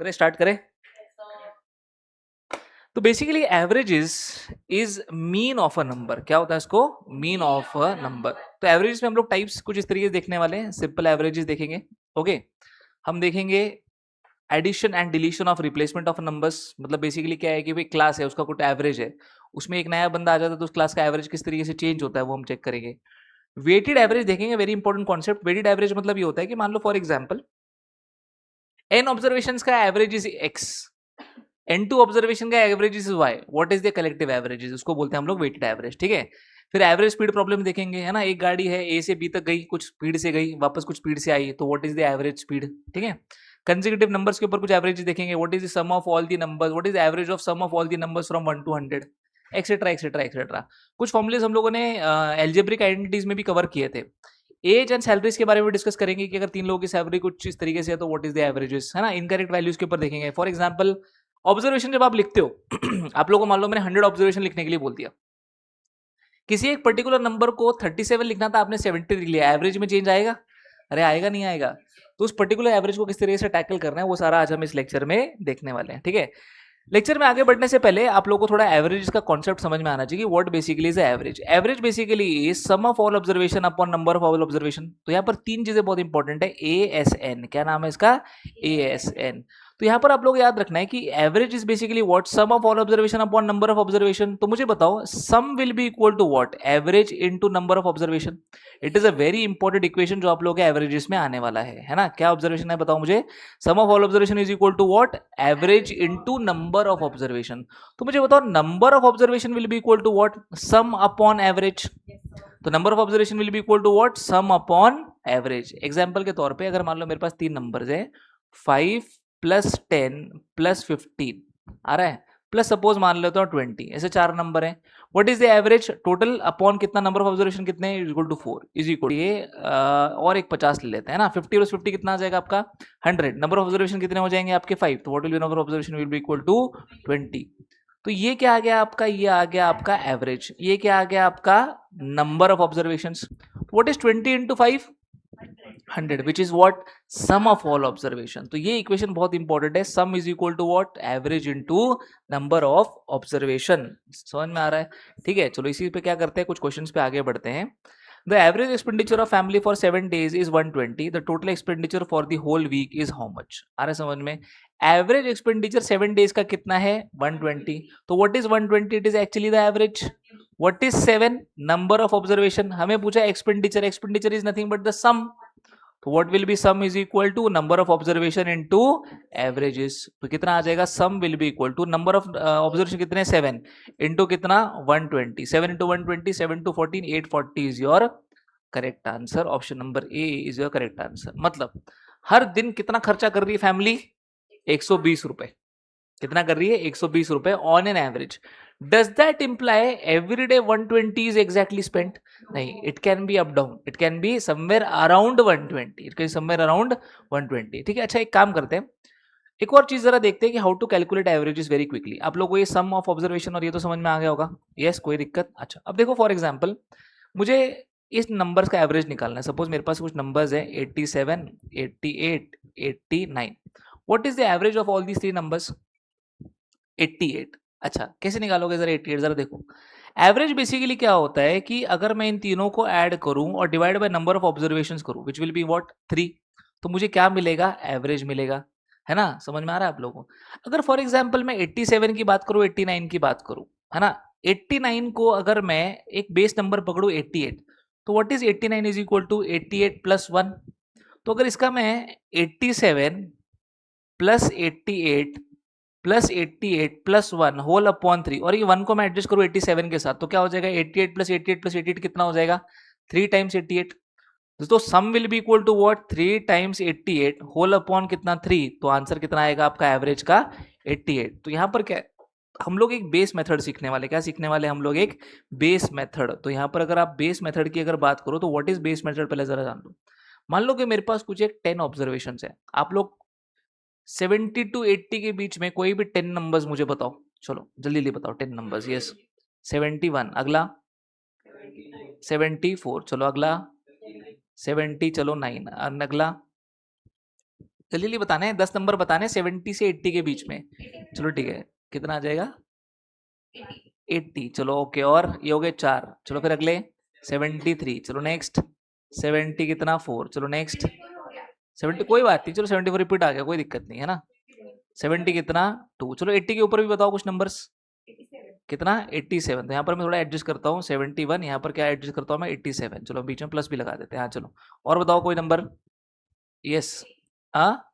करें, स्टार्ट करें। तो basically averages is mean of a number. क्या होता है इसको? Mean of a number. तो एवरेजेस में हम लोग टाइप्स कुछ इस तरीके से देखने वाले हैं। सिंपल एवरेजेस देखेंगे, ओके। हम देखेंगे addition and deletion of replacement of numbers. मतलब बेसिकली क्या है कि भाई क्लास है, उसका कुछ एवरेज है, उसमें एक नया बंदा आ जाता है तो उस क्लास का एवरेज किस तरीके से चेंज होता है वो हम चेक करेंगे। वेटेड एवरेज देखेंगे, very important concept. Weighted average मतलब ये होता है कि मान लो फॉर एग्जांपल n ऑब्जर्वेशन का average is x, n2 observation का average is y, what is the collective average, उसको बोलते हैं हम लोग वेटेड एवरेज। ठीक है। फिर एवरेज स्पीड प्रॉब्लम देखेंगे, है ना। एक गाड़ी है ए से बी तक गई, कुछ स्पीड से गई, वापस कुछ स्पीड से आई, तो what is the average speed. ठीक है। कंसेक्यूटिव नंबर्स के ऊपर कुछ एवरेज देखेंगे, what is the sum of all the numbers, what is the average of sum of all the numbers from 1 to 100, etcetera etcetera etcetera. कुछ formulas हम लोगों ने एल्जेब्रिक आइडेंटिटीज में भी कवर किए थे। एज एंड सैलरीज के बारे में डिस्कस करेंगे कि अगर तीन लोगों की सैलरी कुछ इस तरीके से है तो व्हाट इज द एवरेजेस, है ना। इनकरेक्ट वैल्यूज के ऊपर देखेंगे। फॉर एग्जांपल ऑब्जर्वेशन जब आप लिखते हो आप लोगों को मान लो मैंने 100 ऑब्जर्वेशन लिखने के लिए बोल दिया, किसी एक पर्टिकुलर नंबर को 37 लिखना था, आपने 70 लिख लिया, एवरेज में चेंज आएगा? अरे आएगा नहीं आएगा। तो उस पर्टिकुलर एवरेज को किस तरीके से टैकल करना है वो सारा आज हम इस लेक्चर में देखने वाले हैं। ठीक है। लेक्चर में आगे बढ़ने से पहले आप लोगों को थोड़ा एवरेज का कॉन्सेप्ट समझ में आना चाहिए। What basically is average? Average basically is sum of all observation upon number of all observation. तो यहाँ पर तीन चीजें बहुत इंपॉर्टेंट है। ASN, क्या नाम है इसका? ASN। तो यहाँ पर आप लोग याद रखना है कि average is basically what, sum of all observation upon number of observation. तो मुझे बताओ sum will be equal to what, average into number of observation. It is a very important equation जो आप लोगों के एवरेजेस में आने वाला है ना। क्या ऑब्जर्वेशन है बताओ मुझे? Sum of all observation is equal to what, average into number of observation. तो मुझे बताओ number of observation will be equal to what, sum upon average. तो number of observation will be equal to what, sum upon average. Example के तौर पे अगर मान लो मेरे पास तीन नंबर्स है, 5 प्लस 10 प्लस 15 आ रहा है, प्लस सपोज मान लेते हो 20, ऐसे चार नंबर है। What is the average total upon कितना, नंबर ऑफ ऑब्जर्वेशन कितने, is equal to 4, is equal ये और एक 50 ले लेते हैं ना। 50 प्लस 50 कितना आ जाएगा आपका 100। नंबर ऑफ ऑब्जर्वेशन कितने हो जाएंगे आपके 5, तो what will be number of observation will be equal to 20। तो ये क्या आ गया आपका, ये आ गया आपका एवरेज। ये क्या आ गया आपका, number of observation. What is 20 into 5, 100, which is what, sum of all observation. तो ये इक्वेशन बहुत इंपॉर्टेंट है। Sum is equal to what, average into number of observation. समझ में आ रहा है? ठीक है, चलो इसी पे क्या करते हैं, कुछ क्वेश्चंस पे आगे बढ़ते हैं। The average expenditure of family for 7 days is 120, the total expenditure for the whole week is how much. आ रहा है समझ में? एवरेज एक्सपेंडिचर 7 days का कितना है, 120। तो what is 120, it is actually the average. What is 7, number of observation. हमें पूछा expenditure, expenditure is nothing but the sum. तो what will be sum is equal to number of observation into averages. तो कितना आ जाएगा, sum will be equal to number of observation कितने 7 into कितना 120, 7 into 120, 7 two 14, 840 is your correct answer. Option number A is your correct answer. मतलब हर दिन कितना खर्चा कर रही है फैमिली, 120 रुपए। कितना कर रही है, 120 रुपए on an average. Does that imply every day 120 is exactly spent? नहीं, it can be up down, it can be somewhere around 120, it can somewhere around 120। ठीक है। अच्छा एक काम करते हैं, एक और चीज जरा देखते हैं कि how to calculate averages very quickly. आप लोगों को ये सम ऑफ ऑब्जर्वेशन और ये तो समझ में आ गया होगा। यस, कोई दिक्कत? अच्छा अब देखो फॉर एग्जाम्पल मुझे इस नंबर्स का एवरेज निकालना है। सपोज मेरे पास कुछ नंबर्स है 87, 88, 89। What is the average of all these three numbers? 88। अच्छा कैसे निकालोगे जरा 88, जरा देखो। एवरेज बेसिकली क्या होता है कि अगर मैं इन तीनों को ऐड करूं और divide by number of observations करूं, विच विल बी व्हाट 3, तो मुझे क्या मिलेगा, एवरेज मिलेगा। है ना, समझ में आ रहा है आप लोगों को? अगर फॉर एग्जांपल मैं 87 की बात करूं, 89 की बात करूं, है ना, 89 को अगर मैं एक बेस नंबर पकड़ू 88, तो what is 89 is equal to 88 plus 1। तो अगर इसका मैं 87 plus 88 plus 88 plus 1 whole upon 3, और ये 1 को मैं एडजस्ट करूँ 87 के साथ, तो क्या हो जाएगा 88 प्लस 88 प्लस 88 कितना हो जाएगा, 3 टाइम्स 88। दोस्तों sum will be equal to what, 3 times 88 whole upon कितना 3, तो आंसर कितना आएगा आपका एवरेज का 88। तो यहाँ पर क्या हम लोग एक बेस मेथड सीखने वाले, क्या सीखने वाले हम लोग, एक बेस मेथड। तो यहाँ पर अगर आप बेस मेथड की अगर बात करो तो व्हाट इज बेस मेथड पहले जरा जान लो। मान लो कि मेरे पास कुछ एक 10 ऑब्जर्वेशन है, आप लोग 70 टू 80 के बीच में कोई भी 10 नंबर्स मुझे बताओ। चलो जल्दी जल्दी बताओ 10 नंबर्स। यस 71, अगला 74, चलो अगला 70, चलो 9, अगला जल्दी जल्दी बताने हैं, 10 नंबर बताने हैं 70 से 80 के बीच में। चलो ठीक है, कितना आ जाएगा 80। चलो ओके, और ये हो गए 4। चलो फिर अगले 73। चलो नेक्स्ट 70 कितना 4। चलो नेक्स्ट 70, कोई बात नहीं, चलो 74 रिपीट आ गया, कोई दिक्कत नहीं है ना। 70 कितना 2। चलो 80 के ऊपर भी बताओ कुछ नंबर्स। कितना 87। तो यहाँ पर मैं थोड़ा एडजस्ट करता हूँ 71, यहाँ पर क्या एडजस्ट करता हूँ मैं 87। चलो बीच में प्लस भी लगा देते हैं। हाँ चलो, और बताओ कोई नंबर। यस, हाँ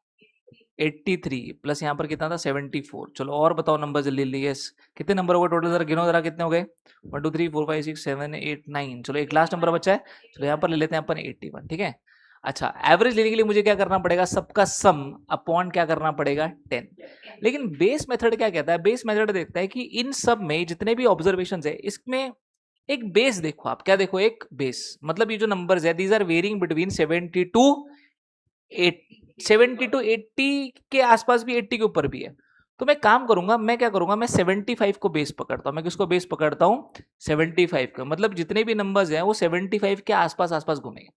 83 प्लस यहाँ पर कितना था 74। चलो और बताओ नंबर जल्दी जल्दी। यस, कितने नंबर हो गए टोटल, जरा गिनो जरा कितने हो गए। 1 2 3 4 5 6 7 8 9। चलो एक लास्ट नंबर बचा है, चलो यहाँ पर ले लेते हैं अपन 81। ठीक है, अच्छा एवरेज लेने के लिए मुझे क्या करना पड़ेगा, सबका सम अपॉन क्या करना पड़ेगा 10। लेकिन बेस मेथड क्या कहता है, बेस मेथड देखता है कि इन सब में जितने भी ऑब्जर्वेशन है इसमें एक बेस देखो आप, क्या देखो एक बेस, मतलब ये जो नंबर्स है these are varying between 70 to 80 के आसपास भी, 80 के ऊपर भी है। तो मैं काम करूंगा, मैं क्या करूंगा, मैं 75 को बेस पकड़ता हूं। मैं किसको बेस पकड़ता हूं 75 का, मतलब जितने भी नंबर्स हैं वो 75 के आसपास आसपास घूमेंगे।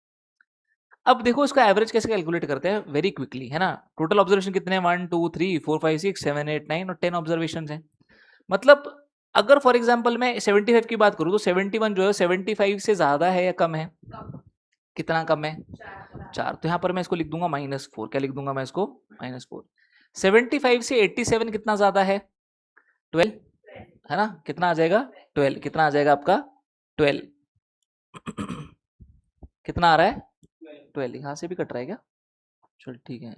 अब देखो इसका एवरेज कैसे कैलकुलेट करते हैं, वेरी क्विकली, है ना। टोटल ऑब्जर्वेशन कितने हैं 1 2 3 4 5 6 7 8 9 और 10 ऑब्जर्वेशन हैं। मतलब अगर फॉर एग्जांपल मैं 75 की बात करूं तो 71 जो है 75 से ज्यादा है या कम है, कितना कम है 4। तो यहाँ पर मैं इसको लिख दूंगा -4। क्या लिख दूंगा मैं इसको -4। 75 से 87 कितना ज्यादा है 12, है ना। कितना आ जाएगा 12, कितना आ जाएगा आपका 12। कितना आ रहा है 12, यहाँ से भी कट रहा है क्या, चल ठीक है,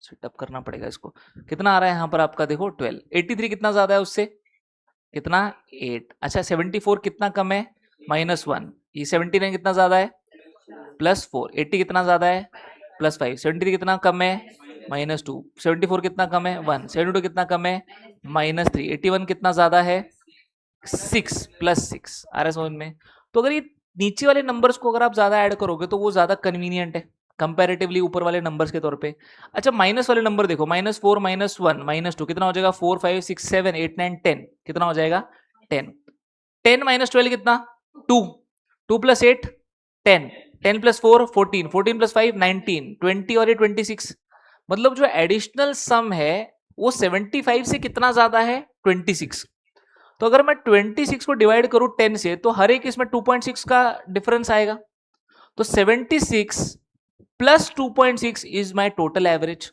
सेटअप करना पड़ेगा इसको। कितना आ रहा है यहाँ पर आपका देखो 12। 83 कितना ज्यादा है उससे, कितना 8। अच्छा 74 कितना कम है -1। ये 79 कितना ज्यादा है +4। 80 कितना ज्यादा है +5। 73 कितना कम है -2। 74 कितना कम है 1। 72 कितना कम है -3। 81 कितना ज्यादा है 6 +6। आ रहा है समझ में। तो अगर ये नीचे वाले नंबर्स को अगर आप ज्यादा ऐड करोगे तो वो ज्यादा कन्वीनियंट है कंपैरेटिवली ऊपर वाले नंबर्स के तौर पे। अच्छा माइनस वाले नंबर देखो, -4 -1 -2 कितना हो जाएगा 4 5 6 7 8 9 10। कितना हो जाएगा 10। 10 -12 कितना 2। 2 + 8 10। 10 + 4 14। 14 + 5 19। 20 और ये 26। मतलब जो एडिशनल सम है वो 75 से कितना ज्यादा है 26। तो अगर मैं 26 को डिवाइड करूं 10 से तो हर एक इसमें 2.6 का डिफरेंस आएगा। तो 76 + 2.6 इज माय टोटल एवरेज।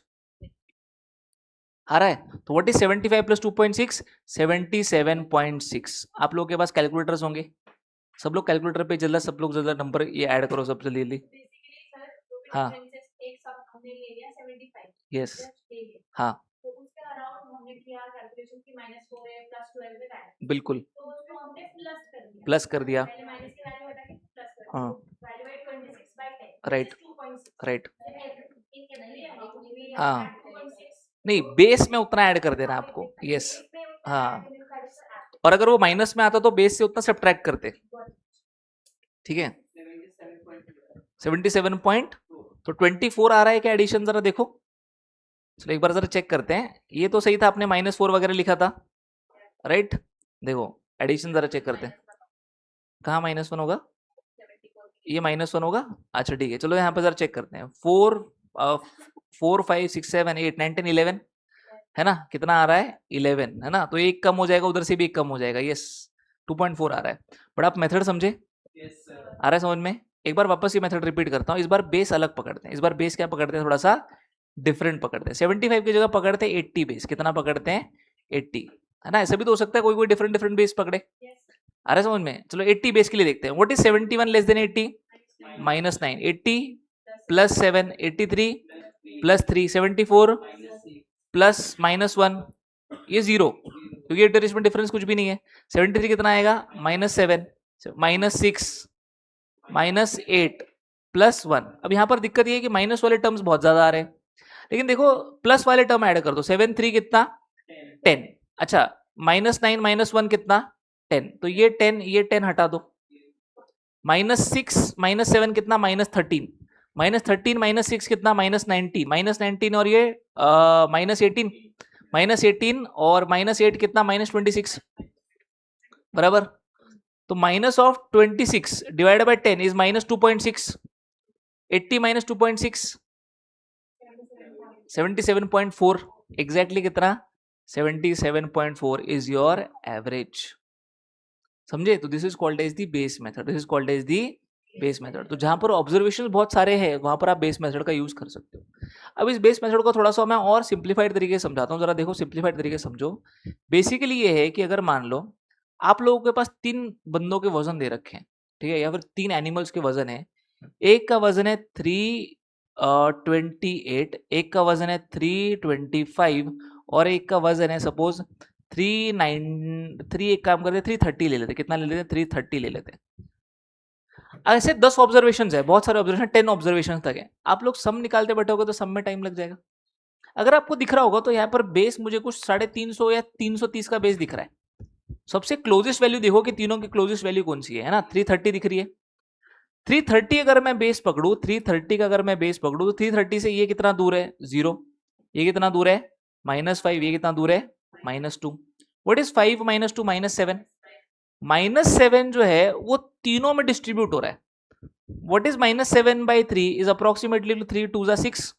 आ रहा है। तो व्हाट इज 75 + 2.6 77.6। आप लोगों के पास कैलकुलेटर्स होंगे, सब लोग कैलकुलेटर पे जल्द सब लोग जल्द नंबर ये ऐड करो सब जल्दी जल्दी। हाँ यस, हाँ बिल्कुल प्लस कर दिया। हाँ राइट राइट, हाँ नहीं बेस में उतना ऐड कर देना आपको। यस हाँ, और अगर वो माइनस में आता तो बेस से उतना सब्ट्रैक्ट करते। ठीक है 77 पॉइंट, तो 24 आ रहा है क्या एडिशन, जरा देखो। चलो एक बार जरा चेक करते हैं। ये तो सही था, आपने -4 वगैरह लिखा था राइट। देखो एडिशन जरा चेक करते हैं, कहाँ -1 होगा, ये -1 होगा। अच्छा ठीक है, चलो यहाँ पे जरा चेक करते हैं। 4 5 6 7 8 9 10 11, है ना। कितना आ रहा है 11, है ना। तो एक कम हो जाएगा, उधर से भी एक कम हो जाएगा। यस 2.4 आ रहा है। बट आप मेथड समझे, आ रहा है समझ में। एक बार वापस ये मेथड रिपीट करता हूँ। इस बार बेस अलग पकड़ते हैं, इस बार बेस क्या पकड़ते हैं, थोड़ा सा डिफरेंट पकड़ते हैं। 75 की जगह पकड़ते हैं 80 बेस। कितना पकड़ते हैं 80, है ना। ऐसा भी तो हो सकता है कोई कोई डिफरेंट डिफरेंट बेस पकड़े। आ रहा है समझ में। चलो 80 बेस के लिए देखते हैं। What is 71 less than 80 -9। 80 + 7 83 + 3 74 plus -1 ये 0, क्योंकि एटरीज में डिफरेंस कुछ भी नहीं है। 73 कितना आएगा -7 -6 -8 +1। अब यहाँ पर दिक्कत ये है कि माइनस वाले टर्म्स बहुत ज्यादा आ रहे हैं, लेकिन देखो प्लस वाले टर्म ऐड कर दो। 7 3 कितना 10। अच्छा -9 -1 कितना 10, तो ये 10 हटा दो। -6 -7 कितना -13। -13 -6 कितना -19। -19 और ये -18 -18 और -8 कितना -26 बराबर। तो -26 डिवाइडेड बाय 10 इज -2.6। 80 -2.6 77.4 एग्जैक्टली कितना? 77.4 इज योर एवरेज। समझे? तो this is called as the base method, this is called as the base method. तो जहां पर ऑब्जर्वेशन बहुत सारे हैं वहां पर आप बेस मेथड का यूज कर सकते हो। अब इस बेस मेथड को थोड़ा सा मैं और सिंप्लीफाइड तरीके से समझाता हूँ, जरा देखो सिंप्लीफाइड तरीके से समझो। बेसिकली ये है कि अगर मान लो आप लोगों के पास 3 बंदों के वजन दे रखे हैं, ठीक है, या फिर 3 एनिमल्स के वजन है। एक का वजन है 328, एक का वजन है 325 और एक का वजन है सपोज 393। एक काम करते 330 ले लेते, कितना ले लेते? 330 ले लेते। ऐसे 10 ऑब्जर्वेशन है, बहुत सारे ऑब्जर्वेशन, 10 ऑब्जर्वेशन तक है। आप लोग सम निकालते बैठोगे तो सम में टाइम लग जाएगा। अगर आपको दिख रहा होगा तो यहाँ पर बेस मुझे कुछ 350 या 330 का बेस दिख रहा है। सबसे क्लोजेस्ट वैल्यू देखो कि तीनों की क्लोजेस्ट वैल्यू कौन सी है ना? 330 दिख रही है। 330 अगर मैं बेस पकड़ू, 330 का अगर मैं बेस पकड़ू तो 330 से ये कितना दूर है? 0। ये कितना दूर है? -5। ये कितना दूर है? -2। What is 5 - 2 -7? -7 जो है वो तीनों में डिस्ट्रीब्यूट हो रहा है। What is -7/3 is approximately 3 2 6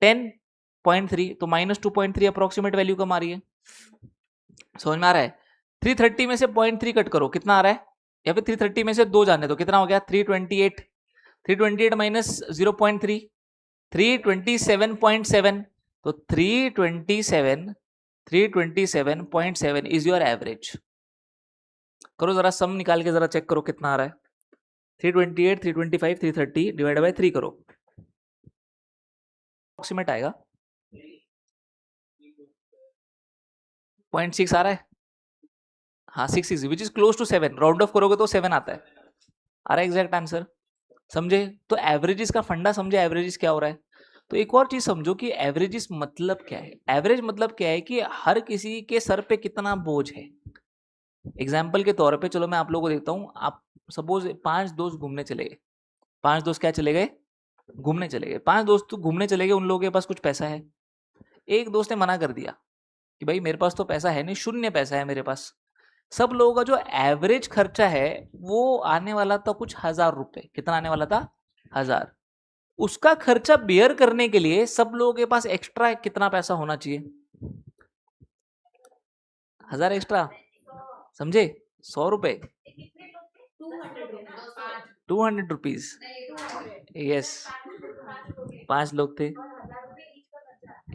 10.3। तो -2.3 अप्रोक्सीमेट वैल्यू कम आ रही है। समझ में आ रहा है? 330 में से 0.3 कट करो, कितना आ रहा है? या फिर 330 में से 2 जाने दो, कितना हो गया? 328। 328 माइनस 0.3 327.7। तो 327.7 इज योर एवरेज। करो जरा सम निकाल के जरा चेक करो कितना आ रहा है। 328, 325, 330 डिवाइड बाय 3 करो, अप्रोक्सीमेट आएगा 0.6 आ रहा है। हाँ 6 which is close to 7। Round off करोगे तो 7 आता है। आ रहा है एग्जैक्ट आंसर। समझे? तो एवरेजेस का फंडा समझे, एवरेजेस क्या हो रहा है। तो एक और चीज समझो कि एवरेजेस मतलब क्या है। एवरेज मतलब क्या है कि हर किसी के सर पे कितना बोझ है। एग्जाम्पल के तौर पे चलो मैं आप लोगों को देखता हूँ। आप सपोज 5 दोस्त घूमने चले गए। 5 दोस्त क्या चले गए? घूमने चले गए। 5 दोस्त घूमने चले गए, उन लोगों के पास कुछ पैसा है। एक दोस्त ने मना कर दिया कि भाई मेरे पास तो पैसा है नहीं, शून्य पैसा है मेरे पास। सब लोगों का जो एवरेज खर्चा है वो आने वाला था कुछ 1000 रुपए। कितना आने वाला था? 1000। उसका खर्चा बेयर करने के लिए सब लोगों के पास एक्स्ट्रा कितना पैसा होना चाहिए? 1000 एक्स्ट्रा। समझे? 100 रुपए, 200 रुपीज। यस, 5 लोग थे।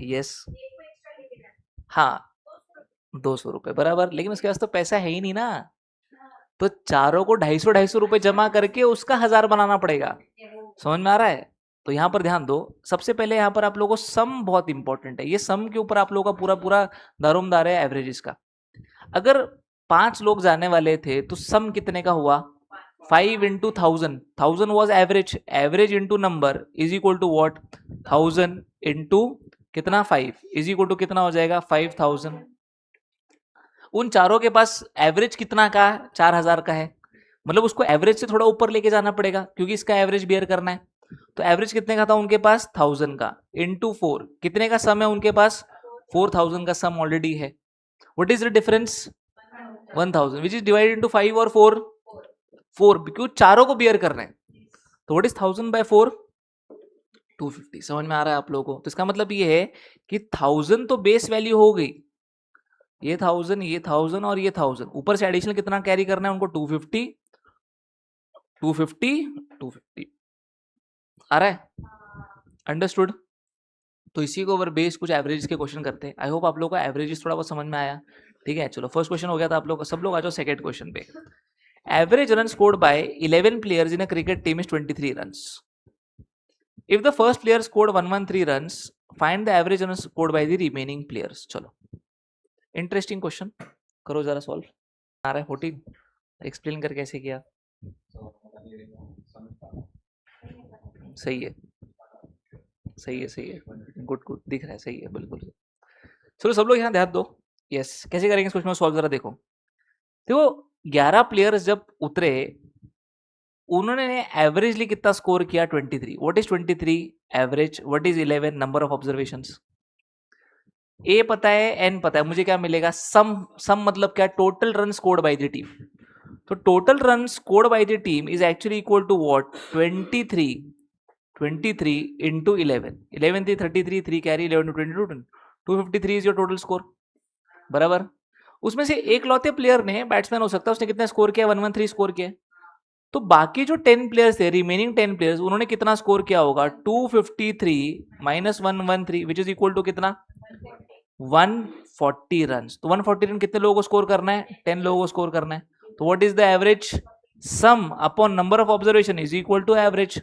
यस, हाँ 200 रुपए बराबर। लेकिन उसके पास तो पैसा है ही नहीं ना, तो चारों को 250 रुपए जमा करके उसका 1000 बनाना पड़ेगा। समझ में आ रहा है? तो यहाँ पर ध्यान दो। सबसे पहले यहाँ पर आप लोगों को सम बहुत इंपॉर्टेंट है। ये सम के ऊपर आप लोगों का पूरा पूरा दारोमदार है एवरेजेस का। अगर 5 लोग जाने वाले थे तो सम कितने का हुआ? 5 into 1000। 1000 was average। Average into number is equal to what? 1000 into कितना? 5 इज इक्वल टू कितना हो जाएगा? 5000। उन चारों के पास एवरेज कितना का? 4000 का है। मतलब उसको एवरेज से थोड़ा ऊपर लेके जाना पड़ेगा क्योंकि इसका एवरेज बेयर करना है। तो एवरेज कितने का था उनके पास? 1000 का। इंटू 4 कितने का सम है उनके पास? 4000 का सम ऑलरेडी है। What is the difference? 1000 which is divided into 5 और 4 4, क्योंकि चारों को बेयर करना है। तो व्हाट इज 1000/4? 250। समझ में आ रहा है आप लोगों को? तो इसका मतलब ये है कि 1000 तो बेस वैल्यू हो गई। ये 1000, ये 1000 और ये 1000, ऊपर से एडिशनल कितना कैरी करना है उनको? 250 250 250। आ रहा है? अंडरस्टूड? तो इसी को ओवर बेस कुछ एवरेज के क्वेश्चन करते हैं। आई होप आप लोगों को एवरेजेस थोड़ा बहुत समझ में आया। ठीक है, चलो फर्स्ट क्वेश्चन हो गया था आप लोग का। सब लोग आ जाओ सेकंड क्वेश्चन पे। Average run scored bye 11 players in a cricket team is 23 runs. If the first player scored 113 runs, find the average run scored by the remaining players. चलो इंटरेस्टिंग क्वेश्चन, करो जरा सॉल्व। आ रहा है 14, explain कर कैसे किया। सही है, सही है, सही है, गुड गुड, दिख रहा है, सही है, बिल्कुल। चलो सब लोग यहाँ ध्यान दो। यस, कैसे करेंगे इस क्वेश्चन में सॉल्व, जरा देखो। देखो 11 प्लेयर्स जब उतरे, उन्होंने एवरेजली कितना स्कोर किया? 23। What is 23 average? What is 11 number of observations? ए पता है, एन पता है, मुझे क्या मिलेगा? सम। सम मतलब क्या? Total run scored by the team. तो total run scored by the team is actually equal to what? 23 23 into 11, 11 थी 33, 3 carry, 11 to 22, 253 is your total score, बराबर। उसमें से एक लौते प्लेयर ने, बैट्समैन हो सकता है, उसने कितना स्कोर किया, 113 स्कोर किया। तो बाकी जो 10 प्लेयर्स थे, रिमेनिंग 10 प्लेयर्स, उन्होंने कितना स्कोर किया होगा, 253 minus 113 which is equal to कितना, 140 रन। तो 140 रन कितने लोगों को स्कोर करना है, 10 लोगों को स्कोर करना है। तो what is the average, sum upon number of observation is equal to average.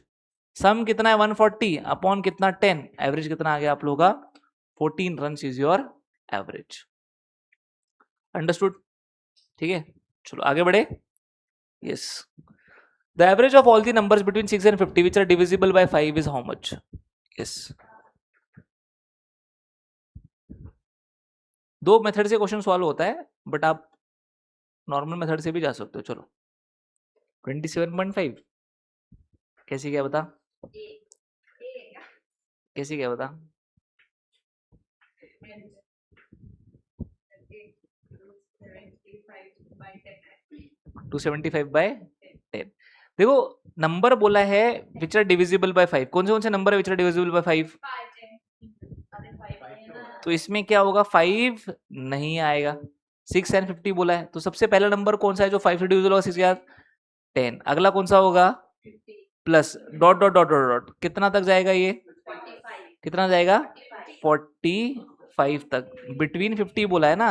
Sum कितना है 140 अपॉन कितना 10, एवरेज कितना आ गया आप लोगों का, 14 run is your average. Understood, ठीक है, चलो आगे बढ़े। Yes, the average of all the numbers between 6 and 50 which are divisible by 5 is how much? Yes, दो मेथड से क्वेश्चन सॉल्व होता है, बट आप नॉर्मल मेथड से भी जा सकते हो। चलो 27.5 कैसे क्या बता, कैसे क्या बता, टू 75/10। देखो नंबर बोला है विच आर डिविजिबल बाय 5, कौन से नंबर है विच आर डिविजिबल बाय 5, तो इसमें क्या होगा, 5 नहीं आएगा। 6 and 50 बोला है, तो सबसे पहला नंबर कौन सा है जो 5 से डिविजिबल होगा, 6 के साथ 10। अगला कौन सा होगा, plus dot dot dot dot dot, कितना तक जाएगा ये, कितना जाएगा, 45 तक। बिटवीन 50 बोला है ना,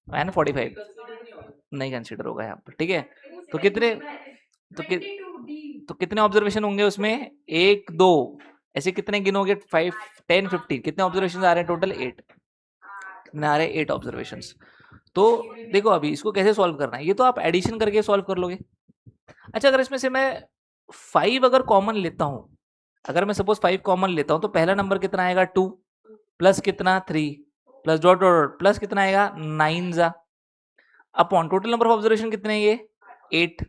एंड 45 नहीं कंसिडर होगा यहाँ पर, ठीक है। तो कितने, तो कितने ऑब्जर्वेशन होंगे उसमें, 1 2 ऐसे कितने गिनोगे, 5 10 15, कितने ऑब्जर्वेशन आ रहे हैं टोटल, 8 कितने आ रहे हैं, 8 ऑब्जर्वेशन। तो देखो अभी इसको कैसे सॉल्व करना है, ये तो आप एडिशन करके सॉल्व कर लोगे। अच्छा अगर इसमें से मैं 5 अगर कॉमन लेता हूं, अगर मैं सपोज 5 कॉमन लेता हूं, तो पहला नंबर कितना आएगा, 2 प्लस कितना 3 plus dot dot dot plus कितना आएगा 9 जा, upon total number of observation कितने हैं ये 8,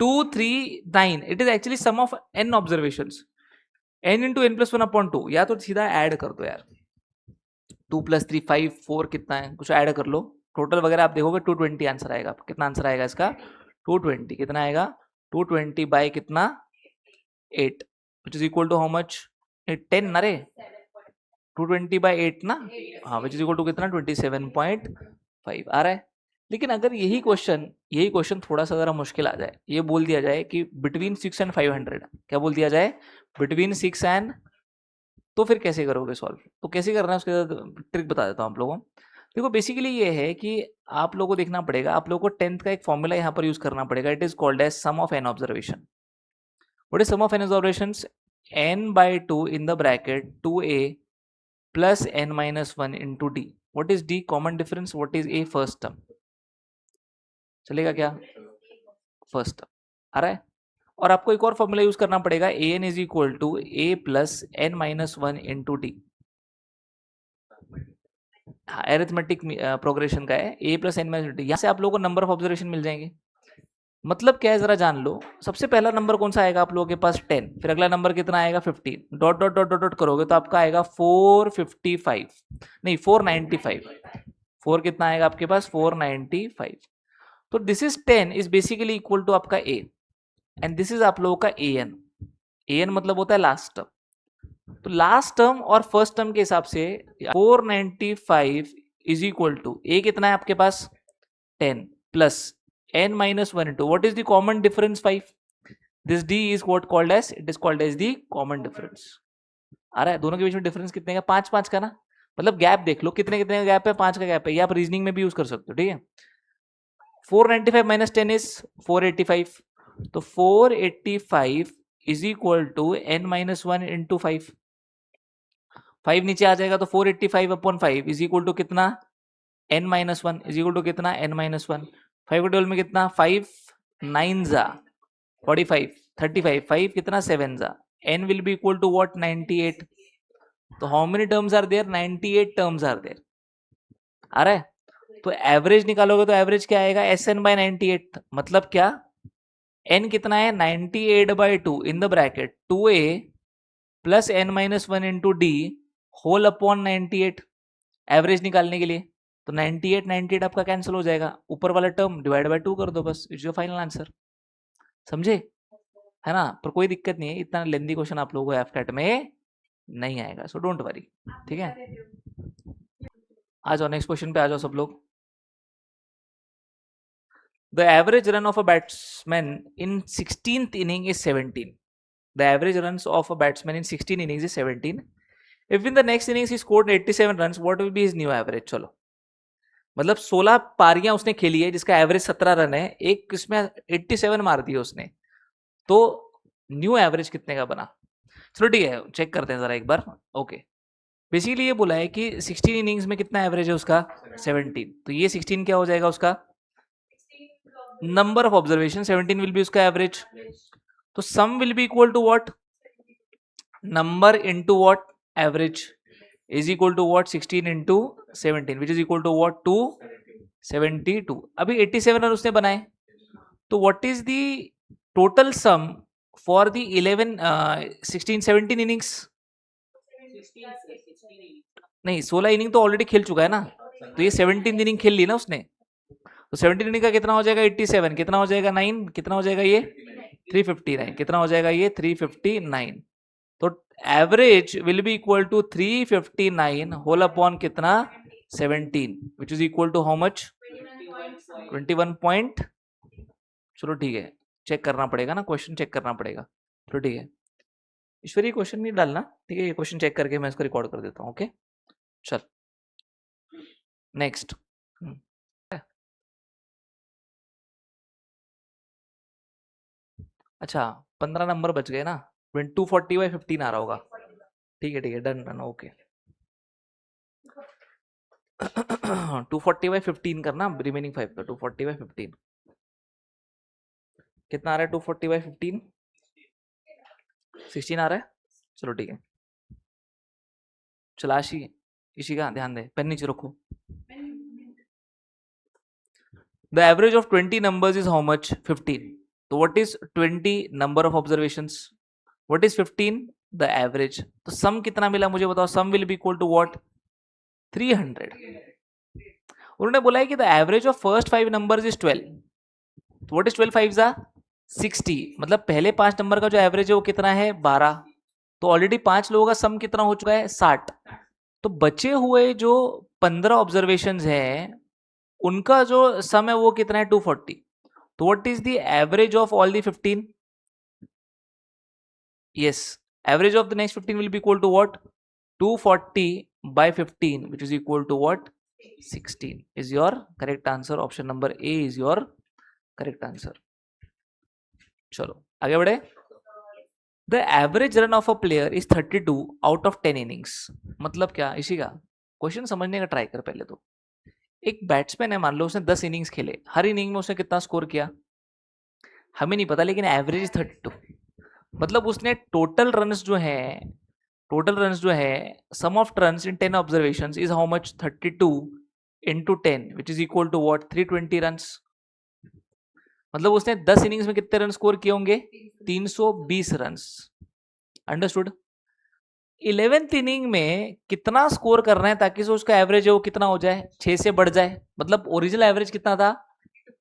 2 3 9, it is actually sum of n observations, n into n plus 1 upon 2, या तो सीधा ऐड कर दो यार, 2 + 3 5 4 कितना है, कुछ ऐड कर लो, टोटल वगैरह आप देखोगे 220 आंसर आएगा। कितना आंसर आएगा इसका, 220, कितना आएगा 220 बाय कितना 8 which is equal to how much, 10 ना रे, 220 बाय 8 ना, हाँ विच इज इक्वल टू कितना 27.5 आ रहा है। लेकिन अगर यही क्वेश्चन थोड़ा सा जरा मुश्किल आ जाए, ये बोल दिया जाए कि बिटवीन 6 and 500, क्या बोल दिया जाए, बिटवीन 6 and, तो फिर कैसे करोगे सॉल्व, तो कैसे करना है उसके ट्रिक बता देता हूँ आप लोगों को। देखो बेसिकली ये है कि आप लोगों को देखना पड़ेगा, आप लोगों को 10th का एक फॉर्मूला यहाँ पर यूज करना पड़ेगा, it is called as sum of n observation. What is sum of n observations, n/2 in the bracket 2a plus n-1 into d. What is d, common difference, what is a, first term, चलेगा क्या, first term आ रहा है। और आपको एक और formula use करना पड़ेगा, a n is equal to a plus n-1 into d, हाँ एरिथमेटिक प्रोग्रेशन का है, ए प्लस n-2, यहाँ से आप लोगों को नंबर ऑफ ऑब्जर्वेशन मिल जाएंगे। मतलब क्या है जरा जान लो, सबसे पहला नंबर कौन सा आएगा आप लोगों के पास 10, फिर अगला नंबर कितना आएगा 15, dot dot dot dot dot करोगे तो आपका आएगा 455, नहीं 495, 4 कितना आएगा आपके पास 495। तो this is 10 is basically equal to आपका ए, एंड दिस इज आप लोगों का ए एन मतलब होता है लास्ट टर्म। तो लास्ट टर्म और फर्स्ट टर्म के हिसाब से 495 इज इक्वल टू ए कितना है आपके पास 10 plus n-1 into what is the common difference 5, this d is what called as, it is called as the common difference। आ रहा है, दोनों के बीच में डिफरेंस कितने का, 5 का ना, मतलब गैप देख लो कितने कितने का गैप है, 5 का गैप है, ये आप रीजनिंग में भी यूज कर सकते हो, ठीक है। 495 माइनस 10 इज 485, तो 485 is equal to n-1 into 5, 5 नीचे आ जाएगा तो 485 अपॉन 5 इज इक्वल टू कितना n-1 इज इक्वल टू कितना n-1, 5 के टेबल में कितना 5 9 जा 45 35, 5 कितना 7 जा, n will be equal to what 98। तो how many terms are there, 98 terms are there, आ रहा है। तो एवरेज निकालोगे तो एवरेज क्या आएगा, SN/98, मतलब क्या n कितना है 98/2 in the bracket 2a plus n-1 into d whole upon 98, average निकालने के लिए। तो 98 आपका कैंसिल हो जाएगा, ऊपर वाला टर्म डिवाइड बाय 2 कर दो बस, इट्स योर फाइनल आंसर, समझे। है ना, पर कोई दिक्कत नहीं है, इतना लेंदी क्वेश्चन आप लोगों को एफकेट में नहीं आएगा, सो डोंट वरी, ठीक है। आ जाओ नेक्स्ट क्वेश्चन पे आ जाओ सब लोग। The average run of a batsman in 16th inning is 17. The average runs of a batsman in 16 innings is 17. If in the next innings he scored 87 runs, what will be his new average? चलो, मतलब 16 पारियां उसने खेली है जिसका average 17 run है, एक इसमें 87 मार दिए उसने, तो न्यू एवरेज कितने का बना? चलो ठीक है, चेक करते हैं जरा एक बार। ओके, बेसिकली ये बोला है कि 16 इनिंग्स में कितना एवरेज है उसका? 17। तो ये 16 क्या हो जाएगा उसका? Number of observation, 17 will be उसका एवरेज। तो sum will be equal to what? Number into what? Average is equal to what? 16 into 17 which is equal to what? 272। अभी 87 रन उसने बनाए, तो what is the total sum for the 11 16 17 innings? नहीं, 16 inning तो already खेल चुका है ना, तो ये 17 इनिंग खेल ली ना उसने, तो 17 इनिंग का कितना हो जाएगा? 87, कितना हो जाएगा? 9, कितना हो जाएगा ये? 359, कितना हो जाएगा ये? 359। तो average will be equal to 359 whole upon कितना? 17, which is equal to how much? 21 point. चलो ठीक है, चेक करना पड़ेगा ना, क्वेश्चन चेक करना पड़ेगा। चलो ठीक है, ईश्वरी क्वेश्चन नहीं डालना, ठीक है, ये क्वेश्चन चेक करके मैं इसको रिकॉर्ड कर देता हूँ। ओके चल नेक्स्ट। अच्छा 15 नंबर बच गए ना, 240/15 आ रहा होगा, ठीक है ठीक है, डन डन, ओके। 240/15 करना, रिमेनिंग 5 का 240/15 कितना आ रहा है? 240/15 16 आ रहा है। चलो ठीक है, चलाशी इसी का ध्यान दे, पेन नीचे रखो। The average of 20 numbers is how much? 15। तो what is 20 number of observations? What is 15? The average. तो सम कितना मिला मुझे बताओ? Sum will be equal to what? 300। उन्होंने बोला है कि the average of first 5 numbers is 12। तो व्हाट इज 12 5 जा 60, मतलब पहले 5 नंबर का जो एवरेज है वो कितना है? 12। तो ऑलरेडी 5 लोगों का सम कितना हो चुका है? 60। तो बचे हुए जो 15 ऑब्जर्वेशंस हैं उनका जो सम है वो कितना है? 240। तो what is the average of all the 15? yes, average of the next 15 will be equal to what? 240/15 which is equal to what? 16 is your correct answer. Option number A is your correct answer. चलो आगे बढ़े। The average run of a player is 32 out of 10 innings। मतलब क्या? इसी का question समझने का try कर पहले तो। एक बैट्समैन है, मान लो उसने 10 इनिंग्स खेले, हर इनिंग में उसने कितना स्कोर किया हमें नहीं पता, लेकिन एवरेज 32, मतलब उसने टोटल रन्स जो है sum of runs in 10 observations is how much? 32 into 10 which is equal to what? 320 runs. मतलब उसने 10 इनिंग्स में कितने रन स्कोर किए होंगे? 320 रन्स। अंडरस्टूड? 11th इनिंग में कितना स्कोर करना है ताकि से उसका एवरेज है वो कितना हो जाए? 6 से बढ़ जाए। मतलब ओरिजिनल एवरेज कितना था?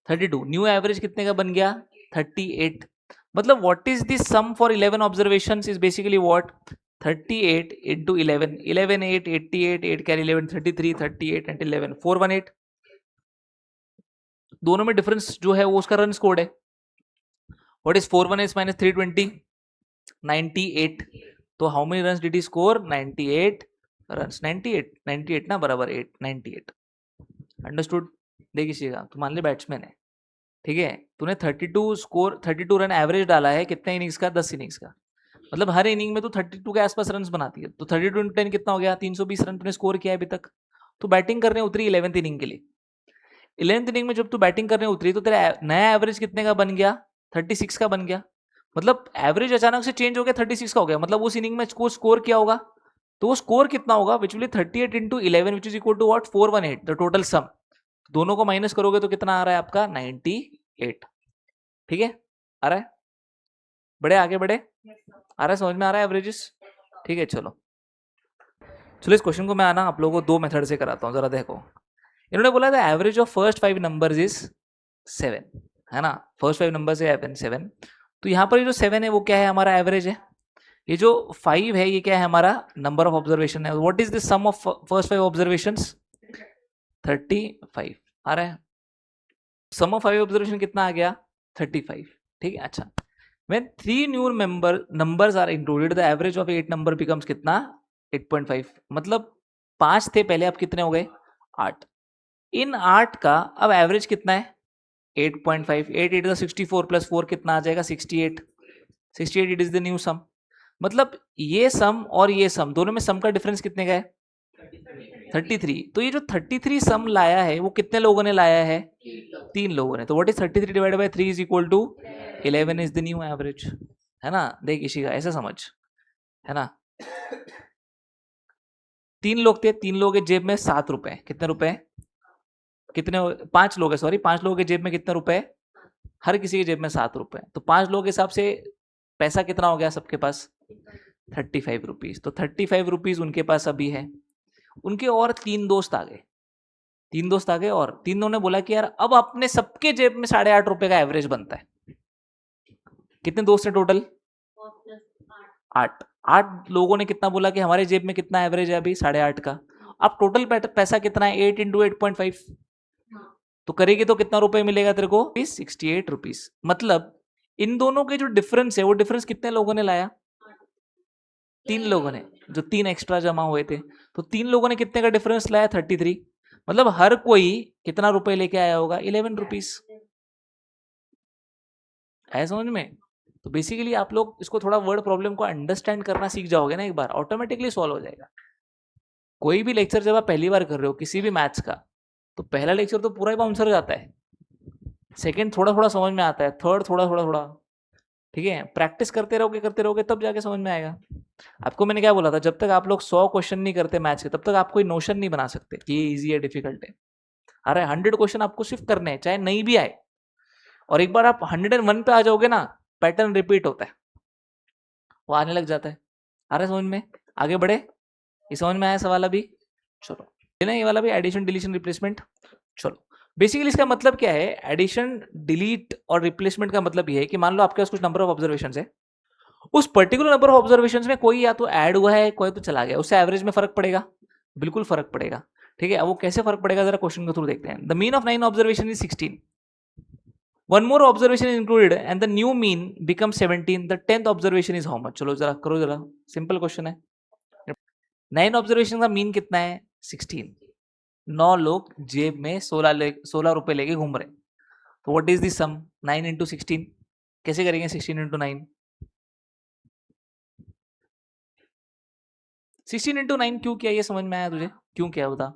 32, न्यू एवरेज कितने का बन गया? 38। मतलब what is the sum for 11 observations is basically what? 38 into 11, 11 8 88, 8 carry 11 33, 38 and 11 418। दोनों में डिफरेंस जो है वो उसका रन स्कोर्ड है। What is 418 minus 320? 98। तो how many runs did he score? 98 runs. 98 ना बराबर 8, 98। अंडरस्टूड? देख इसीगा, तू मान ले बैट्समैन है, ठीक है, तूने 32 रन एवरेज डाला है, कितने इनिंग्स का? 10 इनिंग्स का, मतलब हर इनिंग में तो 32 के आसपास रन बनाती है, तो 32 into 10 कितना हो गया? 320 रन तूने स्कोर किया है अभी तक। तो बैटिंग करने उतरी 11th इनिंग के लिए। 11th इनिंग में जब तू बैटिंग करने उतरी तो तेरा नया एवरेज कितने का बन गया? 36 का बन गया। मतलब एवरेज अचानक से चेंज हो गया, 36 का हो गया, मतलब उस इनिंग में स्कोर किया होगा, तो वो स्कोर कितना होगा? Which will 38 into 11 which is equal to what? 418, the total sum. दोनों को माइनस करोगे तो कितना आ रहा है आपका? 98। ठीक है, आ रहा है? बड़े आगे बढ़े, आ रहा है? समझ में आ रहा है एवरेजेस? ठीक है, चलो इस क्वेश्चन को मैं आना आप लोगों को 2 मेथड से कराता हूँ, जरा देखो। इन्होंने बोला था average of first 5 numbers is 7, है ना, फर्स्ट 5 नंबर्स है 7। तो तो यहाँ पर ये जो 7 है वो क्या है, हमारा एवरेज है। ये जो 5 है ये क्या है, हमारा नंबर ऑफ ऑब्जर्वेशन है। What is the sum of first 5 observations? 35 आ रहा है। सम ऑफ 5 ऑब्जर्वेशन कितना आ गया? 35। ठीक है, अच्छा। When 3 new numbers are included, the average of 8 number becomes कितना? 8.5। मतलब 5 थे पहले, अब कितने हो गए? 8। इन 8 का अब एवरेज कितना है? 8.5। 8 8 64 प्लस 4 कितना आ जाएगा? 68। 68 इट इज द न्यू सम। मतलब ये सम और ये सम दोनों में सम का डिफरेंस कितने का है? 33। तो ये जो 33 सम लाया है वो कितने लोगों ने लाया है? 3 लोगों ने। तो what is 33 divided by 3 is equal to 11 is the new average, है ना। देख इसी का ऐसे समझ, है ना। 3 लोग थे, 3 लोगों के जेब में 7 रुपए। कितने रुपए? कितने? 5 लोग है, सॉरी, 5 लोगों के जेब में कितने रुपए? हर किसी के जेब में 7 रुपए। तो 5 लोगों के हिसाब से पैसा कितना हो गया सबके पास? 35 रुपीज। तो 35 रुपीज उनके पास अभी है। उनके और 3 दोस्त आ गए। 3 दोस्त आ गए और तीनों ने बोला कि यार अब अपने सबके जेब में 8.5 रुपए का एवरेज बनता है। कितने दोस्त हैं टोटल? 8। 8 लोगों ने कितना बोला कि हमारे जेब में कितना एवरेज है अभी? 8.5 का। अब टोटल पैसा कितना है? 8 इंटू 8.5। तो करेगी तो कितना रुपए मिलेगा तेरे को? 68 रुपीज। मतलब इन दोनों के जो डिफरेंस है वो डिफरेंस कितने लोगों ने लाया? 3 लोगों ने, जो 3 एक्स्ट्रा जमा हुए थे। तो 3 लोगों ने कितने का डिफरेंस लाया? 33। मतलब हर कोई कितना रुपए लेके आया होगा? 11 रुपीज। है समझ में? तो बेसिकली आप लोग इसको थोड़ा वर्ड प्रॉब्लम को अंडरस्टैंड करना सीख जाओगे ना, एक बार ऑटोमेटिकली सॉल्व हो जाएगा। कोई भी लेक्चर जब आप पहली बार कर रहे हो किसी भी मैथ्स का, तो पहला लेक्चर तो पूरा ही बाउंसर जाता है, सेकंड थोड़ा थोड़ा समझ में आता है, थर्ड थोड़ा थोड़ा थोड़ा, ठीक है। प्रैक्टिस करते रहोगे तब जाके समझ में आएगा। आपको मैंने क्या बोला था, जब तक आप लोग 100 क्वेश्चन नहीं करते मैथ्स के, तब तक आप कोई नोशन नहीं बना सकते कि ये इजी है डिफिकल्ट है। अरे 100 क्वेश्चन आपको सिर्फ करने हैं, चाहे नहीं भी आए। और एक बार आप 101 पे आ जाओगे ना, पैटर्न रिपीट होता है, वो आने लग जाता है। आ रहा है समझ में? आगे बढ़े, ये समझ में आया सवाल अभी? चलो ना, ये वाला भी एडिशन डिलीशन रिप्लेसमेंट। चलो बेसिकली इसका मतलब क्या है? एडिशन डिलीट और रिप्लेसमेंट का मतलब ये है कि मान लो आपके पास कुछ नंबर ऑफ ऑब्जर्वेशन है, उस पर्टिकुलर नंबर ऑफ ऑब्जर्वेशन में कोई या तो ऐड हुआ है, कोई तो चला गया, उससे एवरेज में फर्क पड़ेगा, बिल्कुल फर्क पड़ेगा। ठीक है, अब वो कैसे फर्क पड़ेगा जरा क्वेश्चन के थ्रू देखते हैं। The mean of 9 observation is 16, one more observation is included and the new mean become 17, the 10th observation is how much? चलो जरा करो, जरा सिंपल क्वेश्चन है। 9 ऑब्जर्वेशन का मीन कितना है? 16। 9 लोग जेब में 16 रुपए लेके घूम रहे, तो what is the sum? 9 into 16। कैसे करेंगे 16 इंटू 9? 16 इंटू 9 क्यों किया, ये समझ में आया तुझे? क्यों किया बता?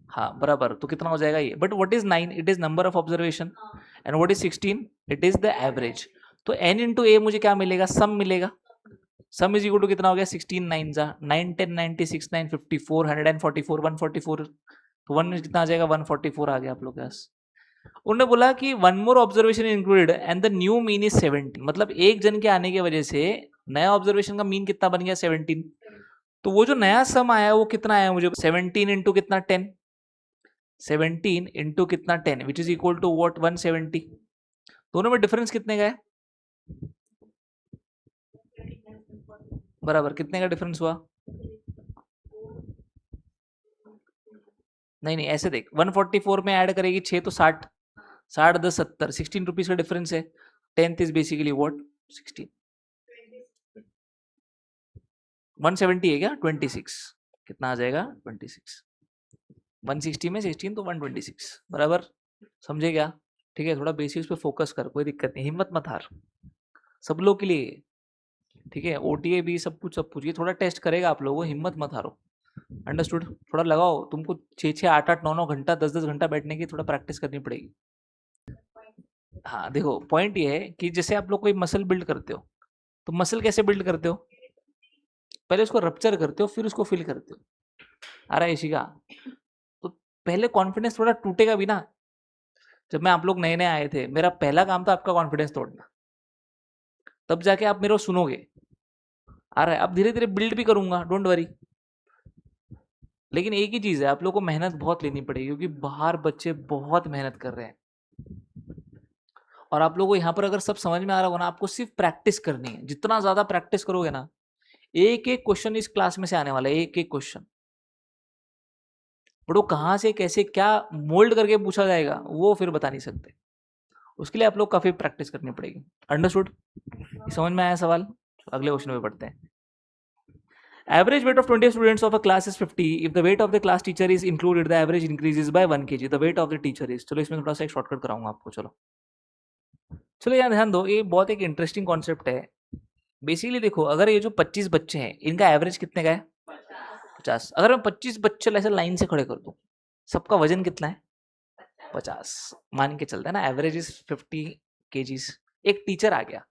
हाँ बराबर, तो कितना हो जाएगा ये? But what is 9? It is number of observation. And what is 16? It is the average. तो n इंटू ए मुझे क्या मिलेगा? सम मिलेगा। सम इज इक्वल टू कितना हो गया? 16 9 जा 9 10 96 9 54 144 144। तो 1 कितना आ जाएगा? 144 आ गया आप लोग के पास। उन्होंने बोला कि one more observation included and the new mean is 17। मतलब एक जन के आने की वजह से नया ऑब्जर्वेशन का मीन कितना बन गया? 17। तो वो जो नया सम आया वो कितना आया मुझे? 17 इंटू कितना? 10। 17 इंटू कितना? 10, which is equal to what? 170। दोनों में डिफरेंस कितने का है? बराबर, कितने का डिफरेंस हुआ? नहीं नहीं, ऐसे देख, 144 में ऐड करेगी 6 तो 60, 60 10 70, 16 रुपीज का डिफरेंस है। 10th is basically what? 16। 170 है क्या? 26 कितना आ जाएगा? 26। 160 में 16 तो 126, बराबर। समझे क्या? ठीक है, थोड़ा बेसिक्स पे फोकस कर, कोई दिक्कत नहीं, हिम्मत मत हार, सब लोग के लिए। ठीक है, ओटीए भी सब कुछ ये थोड़ा टेस्ट करेगा आप लोगों को, हिम्मत मत हारो। अंडरस्टूड? थोड़ा लगाओ, तुमको 6 8 8 9 9 घंटा 10 10 घंटा बैठने की थोड़ा प्रैक्टिस करनी पड़ेगी। हाँ देखो, पॉइंट ये है कि जैसे आप लोग कोई मसल बिल्ड करते हो, तो मसल कैसे बिल्ड करते हो? पहले उसको रप्चर करते हो, फिर उसको फिल करते हो। आ रहा है इसी का? तो पहले कॉन्फिडेंस थोड़ा टूटेगा भी ना। जब मैं आप लोग नए नए आए थे, मेरा पहला काम था आपका कॉन्फिडेंस तोड़ना, तब जाके आप मेरे को सुनोगे। आ रहा है, अब धीरे धीरे बिल्ड भी करूंगा, डोंट वरी। लेकिन एक ही चीज है, आप लोग को मेहनत बहुत लेनी पड़ेगी, क्योंकि बाहर बच्चे बहुत मेहनत कर रहे हैं। और आप लोगों को यहाँ पर अगर सब समझ में आ रहा होगा ना, आपको सिर्फ प्रैक्टिस करनी है। जितना ज्यादा प्रैक्टिस करोगे ना, एक एक क्वेश्चन इस क्लास में से आने वाला है, एक एक क्वेश्चन। बट वो कहाँ से कैसे क्या मोल्ड करके पूछा जाएगा वो फिर बता नहीं सकते। उसके लिए आप लोग काफी प्रैक्टिस करनी पड़ेगी। अंडरस्टूड? समझ में आया सवाल? अगले क्वेश्चन पे पढ़ते हैं। Average weight of 20 students of a class is 50. If the weight of the class teacher is included, the average increases by 1 kg. The weight of the teacher is. चलो इसमें थोड़ा सा एक शॉर्टकट कराऊंगा आपको। चलो यहाँ ध्यान दो, ये बहुत एक इंटरेस्टिंग कॉन्सेप्ट है। बेसिकली देखो, अगर ये जो 25 बच्चे हैं, इनका एवरेज कितने का है? 50। अगर मैं 25 बच्चे ऐसे लाइन से खड़े कर दूं, सबका वजन कितना है? 50 मान के चलते हैं ना। Average is 50 kgs। एक टीचर आ गया,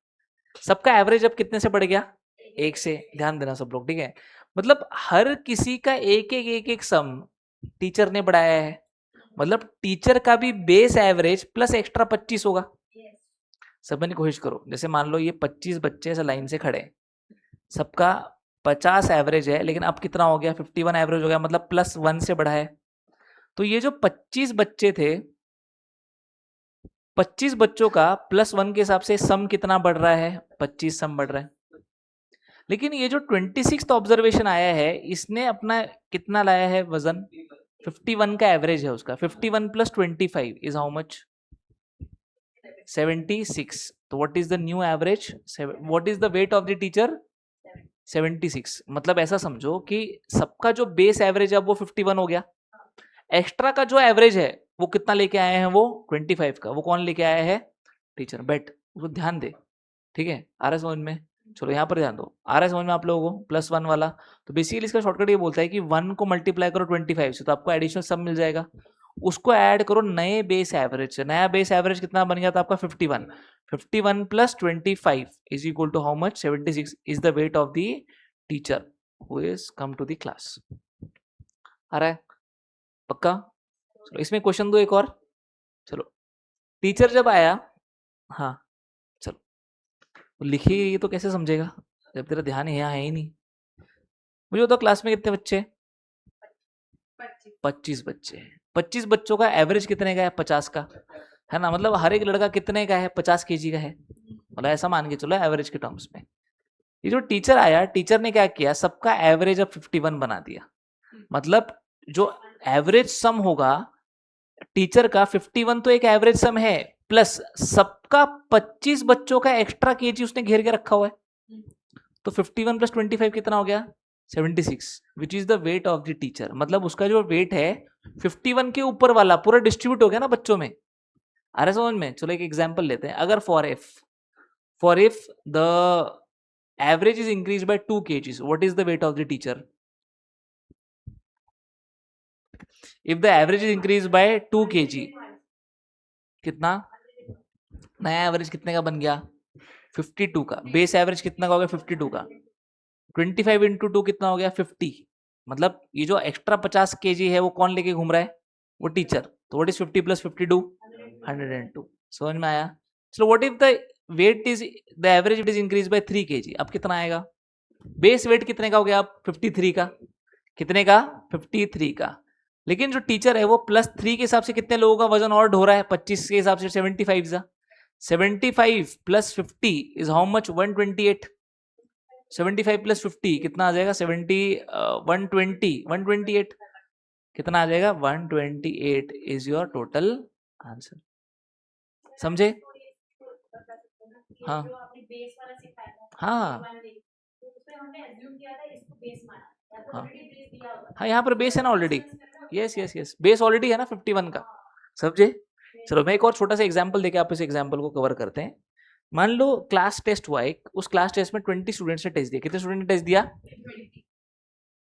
सबका एवरेज अब कितने से बढ़ गया? 1 से। ध्यान देना सब लोग, ठीक है? मतलब हर किसी का एक सम टीचर ने बढ़ाया है। मतलब टीचर का भी बेस एवरेज प्लस एक्स्ट्रा 25 होगा। सब मैंने कोशिश करो, जैसे मान लो ये 25 बच्चे ऐसे लाइन से खड़े, सबका 50 एवरेज है, लेकिन अब कितना हो गया? 51 एवरेज हो गया, मतलब प्लस 1 से बढ़ा है। तो ये जो 25 बच्चे थे, 25 बच्चों का प्लस 1 के हिसाब से सम कितना बढ़ रहा है? 25 सम बढ़ रहा है। लेकिन ये जो 26th ऑब्जर्वेशन आया है, इसने अपना कितना लाया है वजन? 51 का एवरेज है उसका। 51 प्लस 25 इज हाउ मच? 76। तो what is the new average? What is the weight of the teacher? 76। मतलब ऐसा समझो कि सबका जो बेस एवरेज है वो 51 हो गया। एक्स्ट्रा का जो एवरेज है वो कितना लेके आए हैं? वो 25 का। वो कौन लेके आया है? टीचर। बेट उसको ध्यान दे, ठीक है? आ रहा है समझ में? चलो यहाँ पर ध्यान दो, आ रहा है समझ में आप लोगों को? +1 वाला। तो बेसिकली इसका शॉर्टकट ये बोलता है कि 1 को मल्टीप्लाई करो 25 से, तो आपको एडिशनल सम मिल जाएगा। उसको ऐड करो नए बेस एवरेज से। नया बेस एवरेज कितना बन गया था आपका? 51। 51 plus 25 is equal to how much? 76 is the weight of the teacher who is come to the class. आ रहा है पक्का? चलो इसमें क्वेश्चन दो एक और। चलो, टीचर जब आया, हाँ चलो लिखिए, ये तो कैसे समझेगा जब तेरा ध्यान यहाँ है ही नहीं। मुझे बताओ क्लास में कितने बच्चे? 25 बच्चे हैं। 25 बच्चों का एवरेज कितने का है? 50 का, है ना? मतलब हर एक लड़का कितने का है? 50 kg का है। मतलब ऐसा मान के चलो एवरेज के टर्म्स में। ये जो टीचर आया, टीचर ने क्या किया? सबका एवरेज अब 51 बना दिया। मतलब जो एवरेज सम होगा टीचर का 51 तो एक एवरेज सम है, प्लस सबका 25 बच्चों का एक्स्ट्रा केजी उसने घेर के रखा हुआ है। तो 51 प्लस 25 कितना हो गया? 76, which is the weight of the teacher. मतलब उसका जो वेट है 51 के ऊपर वाला पूरा डिस्ट्रीब्यूट हो गया ना बच्चों में। आ रहा समझ में? चलो एक एग्जांपल लेते हैं। अगर for if the average is increase bye 2 kgs, what is the weight of the teacher? If the average is increase bye 2 kg, कितना नया एवरेज कितने का बन गया? 52 का। बेस एवरेज कितना का हो गया? 52 का। 25 इंटू 2 कितना हो गया? 50। मतलब ये जो एक्स्ट्रा 50 kg है वो कौन लेके घूम रहा है? वो टीचर। तो व्हाट इज 50 प्लस 52? 102। समझ में आया? चलो what if the weight is the average it is increase by 3 kg, अब कितना आएगा? बेस वेट कितने का हो गया? अब 53 का। कितने का? 53 का। लेकिन जो टीचर है वो +3 के हिसाब से कितने लोगों का वजन और ढो रहा है? 25 के हिसाब से 75 का। 75 plus 50 is how much? 128। 75 plus 50 कितना आ जाएगा? 128 कितना आ जाएगा? 128 इज योर टोटल आंसर। समझे? हाँ हाँ हाँ हाँ, यहाँ पर बेस है ना already. Yes yes yes, base already है ना 51 का। समझे? चलो मैं एक और छोटा सा एग्जांपल देके आप इस एग्जांपल को कवर करते हैं। मान लो क्लास टेस्ट हुआ एक, उस क्लास टेस्ट में 20 स्टूडेंट्स ने टेस्ट दिया। कितने स्टूडेंट ने टेस्ट दिया?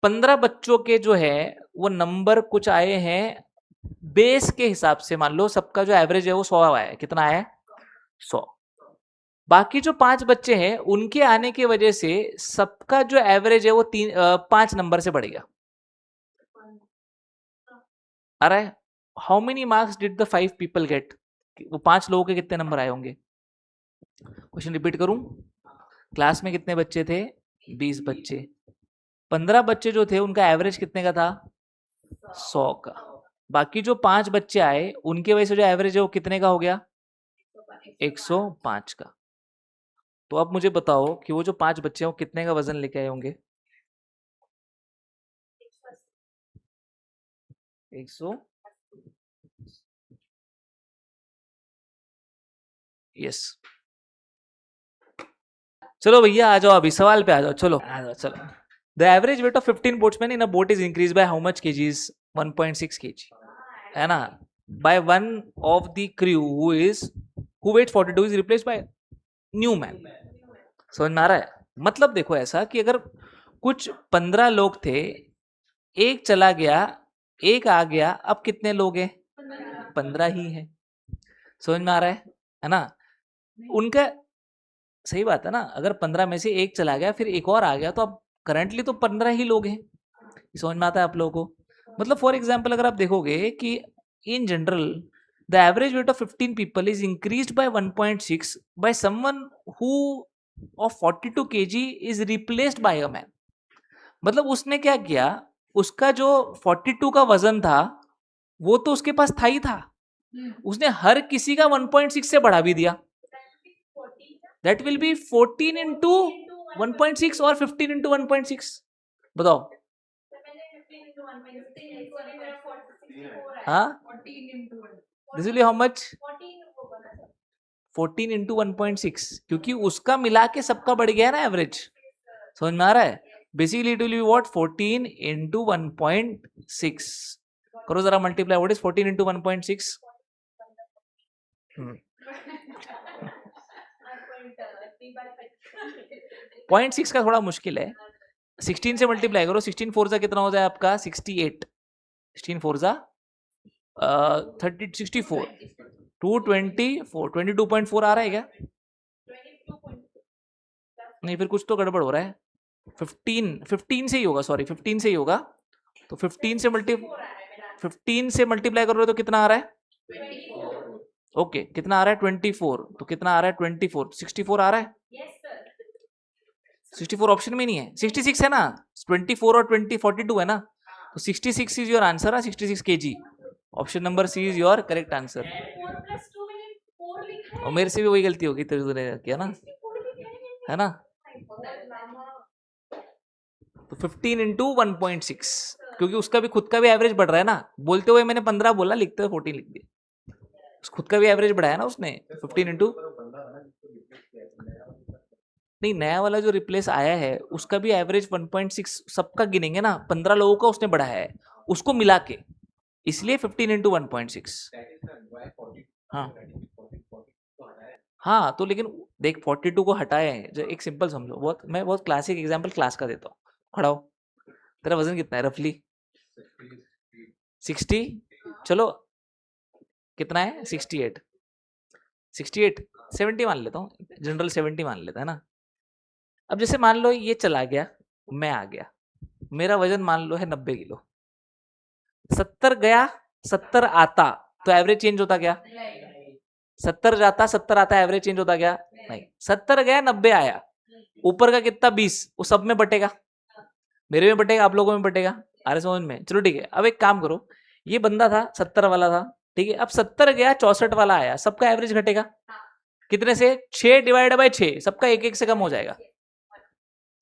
15 बच्चों के जो है वो नंबर कुछ आए हैं बेस के हिसाब से। मान लो सबका जो एवरेज है वो 100 आया है। कितना आया है? 100। बाकी जो 5 बच्चे हैं उनके आने की वजह से सबका जो एवरेज है वो 5 नंबर से बढ़ गया। आ रहा है? How many marks did the 5 people get? वो 5 लोगों के कितने नंबर आए होंगे? क्वेश्चन रिपीट करूं? क्लास में कितने बच्चे थे? 20 बच्चे। 15 बच्चे जो थे उनका एवरेज कितने का था? 100 का। बाकी जो 5 बच्चे आए उनके वजह से जो एवरेज है वो कितने का हो गया? 105 का। तो अब मुझे बताओ कि वो जो 5 बच्चे हैं वो कितने का वजन लेके आए होंगे? 100। यस। चलो भैया आ जाओ, अभी सवाल पे आ जाओ, चलो आ जाओ चलो। The average weight of 15 boatsman in a boat is increase by how much kgs? 1.6 kg, है ना? By one of the crew who weigh 42 is replaced by new man. समझ में आ रहा है? मतलब देखो ऐसा कि अगर कुछ 15 लोग थे, एक चला गया, एक आ गया, अब कितने लोग हैं? 15 ही है। समझ में आ रहा है ना? उनका सही बात है ना, अगर 15 में से एक चला गया फिर एक और आ गया तो अब करंटली तो 15 ही लोग हैं। समझ में आता है आप लोगों को? मतलब फॉर एग्जाम्पल अगर आप देखोगे कि in general the average weight of 15 people is increased by 1.6 by someone who of 42 kg is replaced bye a man. मतलब उसने क्या किया, उसका जो 42 का वजन था वो तो उसके पास था ही था, उसने हर किसी का 1.6 से बढ़ा भी दिया। दैट विल बी 14 इंटू 1.6 और 15 इंटू 1.6। बताओ। हाँ, this will be how much? 14 into 1.6, क्योंकि उसका मिला के सबका बढ़ गया ना एवरेज। समझ में आ रहा है? Basically it will be what? 14 into 1.6। करो जरा मल्टीप्लाई, व्हाट इज 14 इंटू 1.6? 0.6 का थोड़ा मुश्किल है, 16 से मल्टीप्लाई करो। 16 फोर जा कितना हो जाए आपका? 68। 16 फोर जा 30, 64, 224, 22.4 आ रहा है क्या? नहीं, फिर कुछ तो गड़बड़ हो रहा है। 15 से ही होगा, सॉरी 15 से ही होगा। तो 15 से मल्टीप्लाई कर रहे हो तो कितना आ रहा है? ओके, कितना आ रहा है? 24। तो कितना आ रहा है? 24, 64 आ रहा है। 64 ऑप्शन में नहीं है, 66 है ना? 24 और 42 है ना? तो 66 इज योर आंसर है, 66 kg। Option number C is your correct answer. और मेरे से भी वही गलती होगी, तेरे किया ना, है ना? तो 15 इंटू 1.6, क्योंकि उसका भी खुद का भी एवरेज बढ़ रहा है ना। बोलते हुए मैंने 15 बोला, लिखते हुए 14 लिख दिया। खुद का भी एवरेज बढ़ाया ना उसने, 15 इंटू। नहीं, नया वाला जो रिप्लेस आया है उसका भी एवरेज 1.6 सबका गिनेंगे ना, 15 लोगों का उसने बढ़ाया है उसको मिला के, इसलिए 15 इंटू 1.6। हाँ हाँ, तो लेकिन देख 42 को हटाए हैं, जो एक सिंपल समझो, बहुत मैं बहुत क्लासिक एग्जांपल क्लास का देता हूँ। खड़ा हो, तेरा वजन कितना है रफली? 60। चलो कितना है? 68। 68, 70 मान लेता हूँ, जनरल 70 मान लेता है ना। अब जैसे मान लो ये चला गया, मैं आ गया, मेरा वजन मान लो है 90 किलो। 70 गया, 70 आता, तो एवरेज चेंज होता क्या? 70 जाता, 70 आता, एवरेज चेंज होता क्या? नहीं। 70 गया, 90 आया, ऊपर का कितना? 20, वो सब में बटेगा, मेरे में बटेगा, आप लोगों में बटेगा। अरे समझ में? चलो ठीक है, अब एक काम करो, ये बंदा था 70 वाला था, ठीक है, अब 70 गया, 64 वाला आया, सबका एवरेज घटेगा कितने से? 6 डिवाइड बाय 6, सबका एक एक से कम हो जाएगा।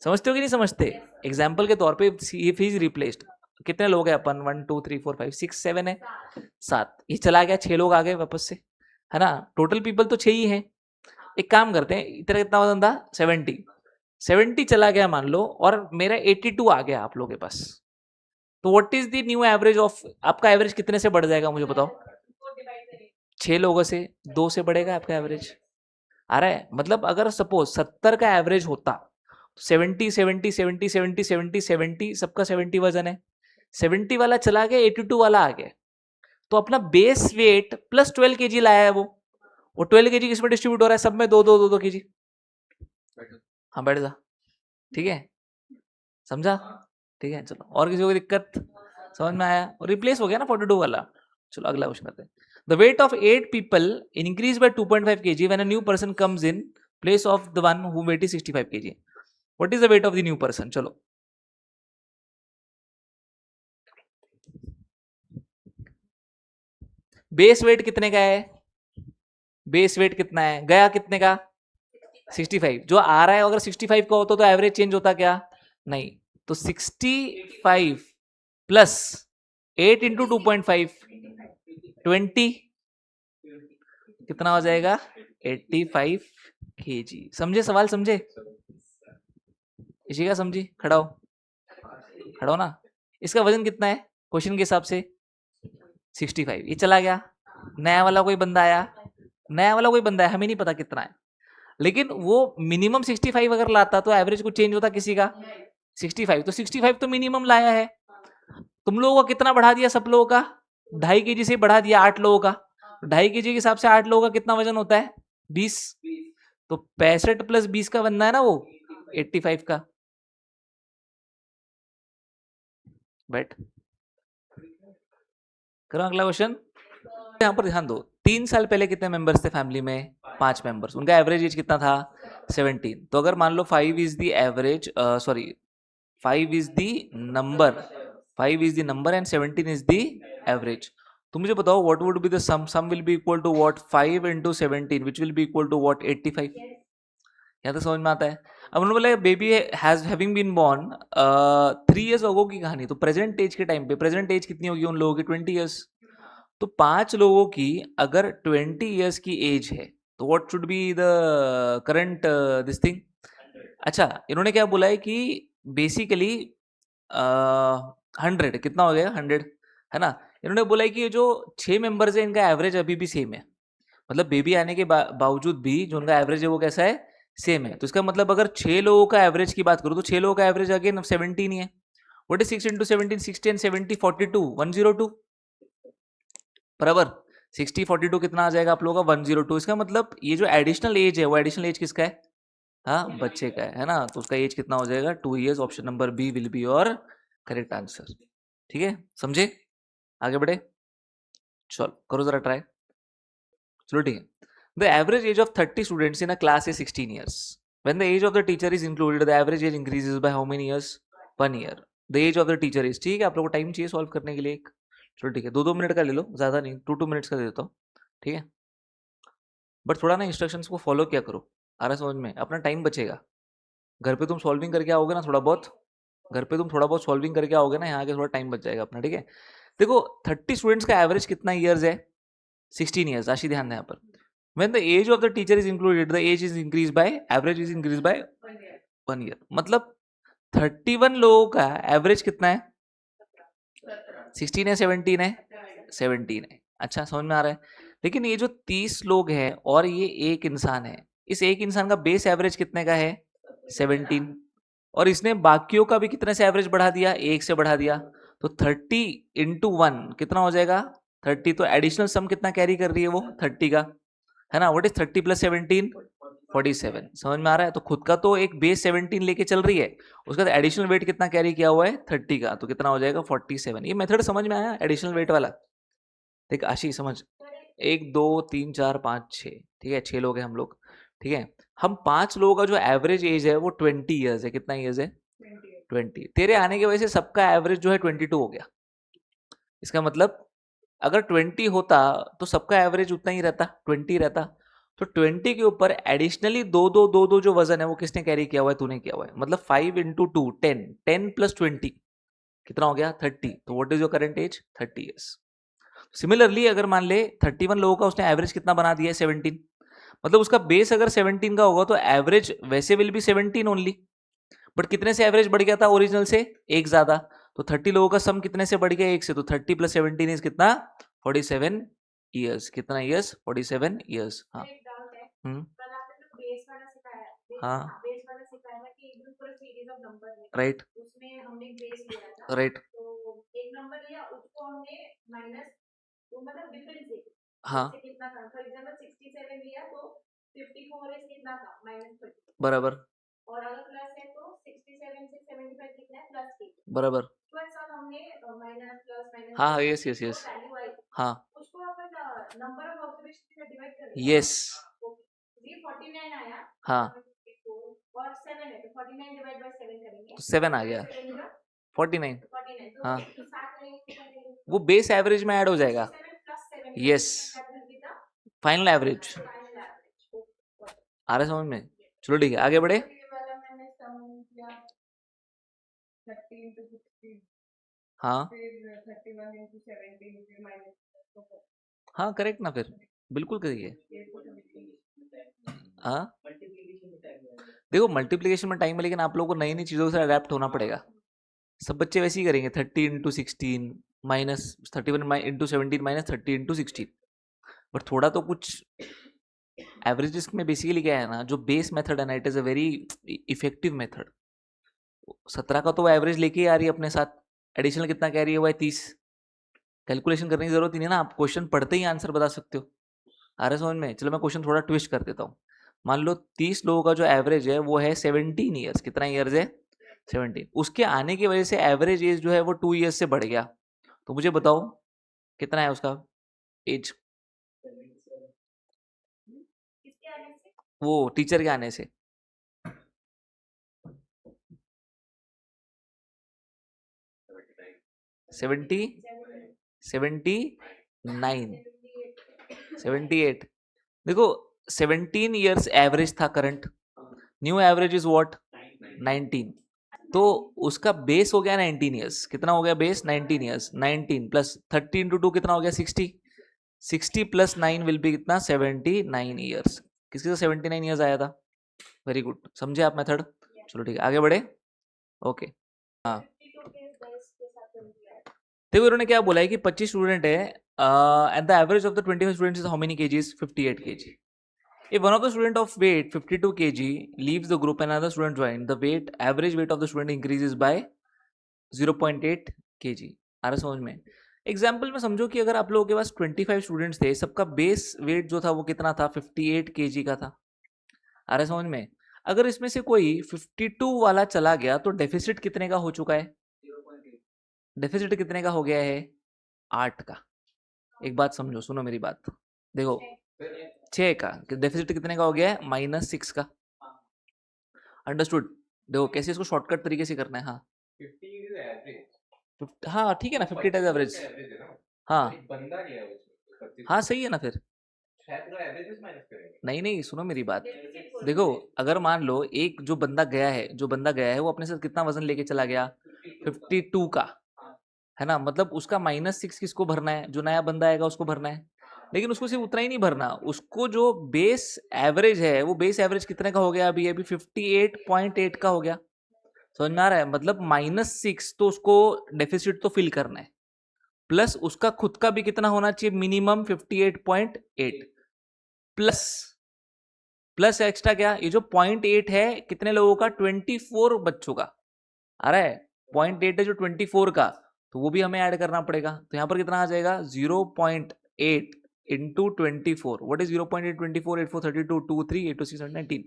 समझते हो कि नहीं समझते? एग्जाम्पल के तौर पे इफ इज रिप्लेस्ड, कितने लोग हैं अपन? 1 2 3 4 5 6 7 है, 7, ये चला गया, 6 लोग आ गए वापस से, है ना? टोटल पीपल तो 6 ही है। एक काम करते हैं, तेरा कितना वजन था? 70। 70 चला गया मान लो, और मेरा 82 आ गया आप लोगों के पास, तो what is the new average of? आपका एवरेज कितने से बढ़ जाएगा मुझे बताओ? 6 लोगों से, 2 से बढ़ेगा आपका एवरेज। आ रहा है? मतलब अगर सपोज 70 का एवरेज होता, 70 70 70 70 70 70, सबका 70 वजन है, 70 वाला चला गया, 82 वाला आ गया, तो अपना बेस वेट प्लस 12 kg लाया है वो 12 kg किसमें डिस्ट्रीब्यूट हो रहा है? सब में 2 2 2 2 kg। हाँ बैठ जा, ठीक है, समझा? ठीक है, चलो, और किसी को दिक्कत? समझ में आया? और रिप्लेस हो गया ना 42 वाला। चलो अगला क्वेश्चन करते हैं। The weight of 8 people increase by 2.5 kg when a new person comes in place of the one who weight is 65 kg। What is the weight of the new person? चलो base weight कितने का है? Base wait कितना है, गया कितने का 65, जो आ रहा है अगर 65 का होता तो एवरेज चेंज होता क्या, नहीं, तो 65 प्लस 8 इंटू 2.5 20 कितना हो जाएगा 85 kg। समझे सवाल, समझे, इसी का समझी, खड़ा हो ना। इसका वजन कितना है क्वेश्चन के हिसाब से 65, ये चला गया, नया वाला कोई बंदा आया, हमें नहीं पता कितना है, लेकिन वो मिनिमम 65 अगर लाता तो एवरेज कुछ चेंज होता किसी का 65, तो 65 तो मिनिमम लाया है, तुम लोगों का कितना बढ़ा दिया, सब लोगों का 2.5 kg से बढ़ा दिया, 8 लोगों का, 2.5 kg के हिसाब से 8 लोगों का कितना वजन होता है 20, तो 65 प्लस 20 का बनना है ना वो 85 का। बैठ करो अगला क्वेश्चन। यहाँ पर ध्यान दो, 3 साल पहले कितने मेंबर्स थे फैमिली में, 5 मेंबर्स, उनका एवरेज एज कितना था 17, तो अगर मान लो 5 is the average, sorry 5 is the number, 5 is the number and 17 is the average, तो मुझे बताओ what would be the sum will be equal to what 5 into 17 which will be equal to what 85, यहाँ तक समझ में आता है। अब उन्होंने बोला baby has having been born 3 years ago की कहानी, तो प्रेजेंट एज के टाइम पे प्रेजेंट एज कितनी होगी उन लोगों की 20 years, तो 5 लोगों की अगर 20 years की एज है तो what should be the current this thing. अच्छा इन्होंने क्या बोला है कि बेसिकली 100 कितना हो गया 100, है ना। इन्होंने बोला है कि ये जो 6 मेंबर्स है इनका एवरेज अभी भी सेम है, मतलब बेबी आने के बावजूद भी जो उनका एवरेज है वो कैसा है सेम है, तो इसका मतलब अगर 6 लोगों का एवरेज की बात करूं तो 6 लोगों का एवरेज अगेन 17 ही है। व्हाट इज 6 इंटू 17, 60 एंड 70 42 102 बराबर, 60 42 कितना आ जाएगा आप लोगों का 102, इसका मतलब ये जो एडिशनल एज है वो एडिशनल एज किसका है, हाँ बच्चे का है ना, तो उसका एज कितना हो जाएगा 2 years, option number B will be your correct answer. ठीक है समझे, आगे बढ़े, चलो करो जरा ट्राई, चलो ठीक है। The average age of 30 students in a class is 16 years, when the age of the teacher is included the average age increases by how many years 1 year, the age of the teacher is, ठीक है आप लोगों को time चाहिए solve करने के लिए एक, चलो ठीक है 2-2 मिनट का ले लो, ज्यादा नहीं 2-2 मिनट्स का दे देता हूँ, ठीक है, बट थोड़ा ना इंस्ट्रक्शंस को फॉलो क्या करो, आ रहा समझ में, अपना टाइम बचेगा, घर पे तुम सॉल्विंग करके आओगे ना थोड़ा बहुत, घर पे तुम थोड़ा बहुत सॉल्विंग करके आओगे ना, यहाँ आके थोड़ा टाइम बच जाएगा अपना, ठीक है। देखो 30 स्टूडेंट्स का एवरेज कितना ईयर्स है 16 years, राशि ध्यान दें यहाँ पर, when the age of the teacher is included the age is increase by, average is increase by 1 year, मतलब 31 लोगों का एवरेज कितना है 16 है 17 है 17 है, अच्छा समझ में आ रहा है। लेकिन ये जो 30 लोग हैं और ये एक इंसान है, इस एक इंसान का बेस एवरेज कितने का है 17, और इसने बाकियों का भी कितने से एवरेज बढ़ा दिया, एक से बढ़ा दिया, तो 30 इंटू 1 कितना हो जाएगा 30, तो एडिशनल सम कितना कैरी कर रही है वो 30 का, है ना, व्हाट इज 30 प्लस 17 47, समझ में आ रहा है। तो खुद का तो एक बेस 17 लेके चल रही है, उसका तो एडिशनल वेट कितना कैरी किया हुआ है 30 का, तो कितना हो जाएगा 47। ये मेथड समझ में आया एडिशनल वेट वाला, देख आशी समझ, 1 2 3 4 5 6, ठीक है 6 लोग हैं हम लोग, ठीक है, हम 5 लोगों का जो एवरेज एज है वो 20 ईयर्स है, कितना ईयर्स है 20, तेरे आने की वजह से सबका एवरेज जो है 22 हो गया, इसका मतलब अगर 20 होता तो सबका एवरेज उतना ही रहता 20 रहता, तो 20 के ऊपर एडिशनली दो जो वजन है वो किसने कैरी किया हुआ है, तूने किया हुआ है, मतलब 5 इंटू 2 10, 10 प्लस 20 कितना हो गया 30, तो what is your current age 30 years. Similarly अगर मान ले 31 लोगों का उसने एवरेज कितना बना दिया है 17, मतलब उसका बेस अगर 17 का होगा तो एवरेज वैसे विल बी 17 ओनली, बट कितने से एवरेज बढ़ गया था ओरिजिनल से एक ज्यादा, तो 30 लोगों का सम कितने से बढ़ गया एक से, तो 30 प्लस 17 इज कितना 47 ईयर्स, कितना ईयर्स 47 ईयर्स। हाँ हाँ राइट राइट हाँ बराबर बराबर हाँ यस यस यस हाँ यस हाँ तो 7 आ गया 49, हाँ वो बेस एवरेज में ऐड हो जाएगा, यस फाइनल एवरेज आ रहा है समझ में? चलो ठीक है, आगे बढ़े। हाँ हाँ, करेक्ट ना फिर, बिल्कुल करिए। हाँ देखो, मल्टीप्लिकेशन में टाइम है, लेकिन आप लोगों को नई नई चीज़ों से अडेप्ट होना पड़ेगा। सब बच्चे वैसे ही करेंगे, 30 × 16 माइनस 31 इंटू 17 माइनस 30 × 16। बट थोड़ा तो कुछ एवरेजेस में बेसिकली क्या है ना, जो बेस मेथड है ना, it is a very effective method. 17 का तो वो एवरेज लेके ही आ रही है अपने साथ, एडिशनल कितना कह रही है वो है 30। कैलकुलेशन करने की जरूरत ही नहीं ना, आप क्वेश्चन पढ़ते ही आंसर बता सकते हो। आ रहा है समझ में? चलो मैं क्वेश्चन थोड़ा ट्विस्ट कर देता हूँ। मान लो 30 लोगों का जो एवरेज है वो है 17 ईयर्स। कितना ईयर्स है? 17। उसके आने की वजह से एवरेज एज जो है वो 2 ईयर्स से बढ़ गया। तो मुझे बताओ कितना है उसका एज, वो टीचर के आने से। 70, 79, 78। देखो 17 ईयर्स एवरेज था current, new average is what? 19। तो उसका बेस हो गया 19 ईयर्स। कितना हो गया बेस? 19 ईयर्स। 19 प्लस 30 इंटू 2 कितना हो गया? 60। 60 प्लस 9 विल बी कितना? 79 ईयर्स। किसके साथ 79 ईयर्स आया था? वेरी गुड, समझे आप मेथड? चलो ठीक है, आगे बढ़े। ओके हाँ, देखो इन्होंने क्या बोला है कि 25 स्टूडेंट है and the average of the 25 students is how many KGs? 58 KG. If one of the student of weight 52 kg leaves the group and another student join, the average weight of the student increases by 0.8 kg। आ रहा समझ में? Example में समझो कि अगर आप लोगों के पास 25 स्टूडेंट्स थे, सबका बेस वेट जो था वो कितना था? 58 kg का था। आ रहा समझ में? अगर इसमें से कोई 52 वाला चला गया तो डेफिसिट कितने का हो चुका है? डेफिसिट कितने का हो गया है? 8 का। एक बात समझो, सुनो मेरी बात। देखो 6 का डेफिसिट कितने का हो गया है? -6 का। अंडरस्टूड? देखो कैसे इसको शॉर्टकट तरीके से करना है। हाँ हाँ ठीक है ना, 50 टाइज एवरेज। हाँ हाँ सही है ना फिर। नहीं नहीं, सुनो मेरी बात। देखो अगर मान लो एक जो बंदा गया है, वो अपने साथ कितना वजन लेके चला गया? 52 का, है ना? मतलब उसका -6 किसको भरना है? जो नया बंदा आएगा उसको भरना है। लेकिन उसको सिर्फ उतना ही नहीं भरना, उसको जो बेस एवरेज है वो बेस एवरेज कितने का हो गया? अभी अभी 58.8 का हो गया। समझ में आ रहा है? मतलब -6 तो उसको डेफिसिट तो फिल करना है, प्लस उसका खुद का भी कितना होना चाहिए? मिनिमम 58.8 प्लस प्लस एक्स्ट्रा क्या? ये जो 0.8 है कितने लोगों का? 24 बच्चों का। आ रहा है? 0.8 है जो 24 का, तो वो भी हमें ऐड करना पड़ेगा। तो यहाँ पर कितना आ जाएगा? 0.8 इंटू 24। What is 0.8? 24 8 4 32 2 3 8 2 6 19।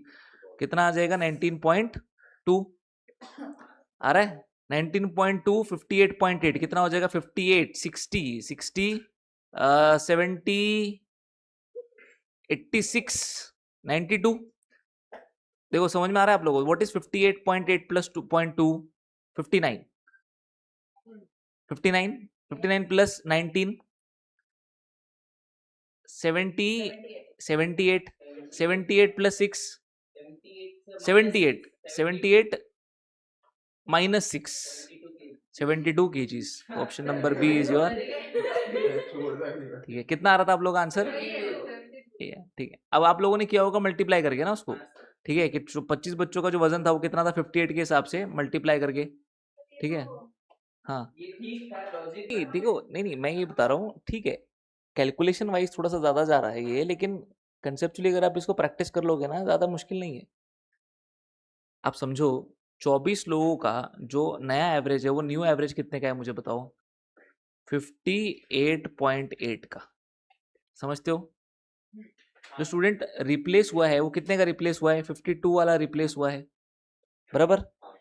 कितना आ जाएगा? 19.2। आ रहा है? 19.2 58.8 कितना हो जाएगा? 58 60 60 70 86 92। देखो समझ में आ रहा है आप लोगों को? What is 58.8 plus 2.2? 59। 59 59 plus 19 70 78 78 plus 6 78 78 minus 6 72 kgs. Option number B is your. ठीक है, कितना आ रहा था आप लोग का आंसर? ठीक है ठीक है, अब आप लोगों ने किया होगा मल्टीप्लाई करके ना उसको। ठीक है कि 25 बच्चों का जो वजन था वो कितना था? 58 के हिसाब से मल्टीप्लाई करके। ठीक है हाँ नहीं देखो, नहीं नहीं मैं ये बता रहा हूँ, ठीक है कैलकुलेशन वाइज थोड़ा सा ज्यादा जा रहा है ये, लेकिन कंसेप्चुअली अगर आप इसको प्रैक्टिस कर लोगे ना, ज्यादा मुश्किल नहीं है। आप समझो 24 लोगों का जो नया एवरेज है वो न्यू एवरेज कितने का है मुझे बताओ? 58.8 का। समझते हो? जो स्टूडेंट रिप्लेस हुआ है वो कितने का रिप्लेस हुआ है? 52 वाला रिप्लेस हुआ है, बराबर।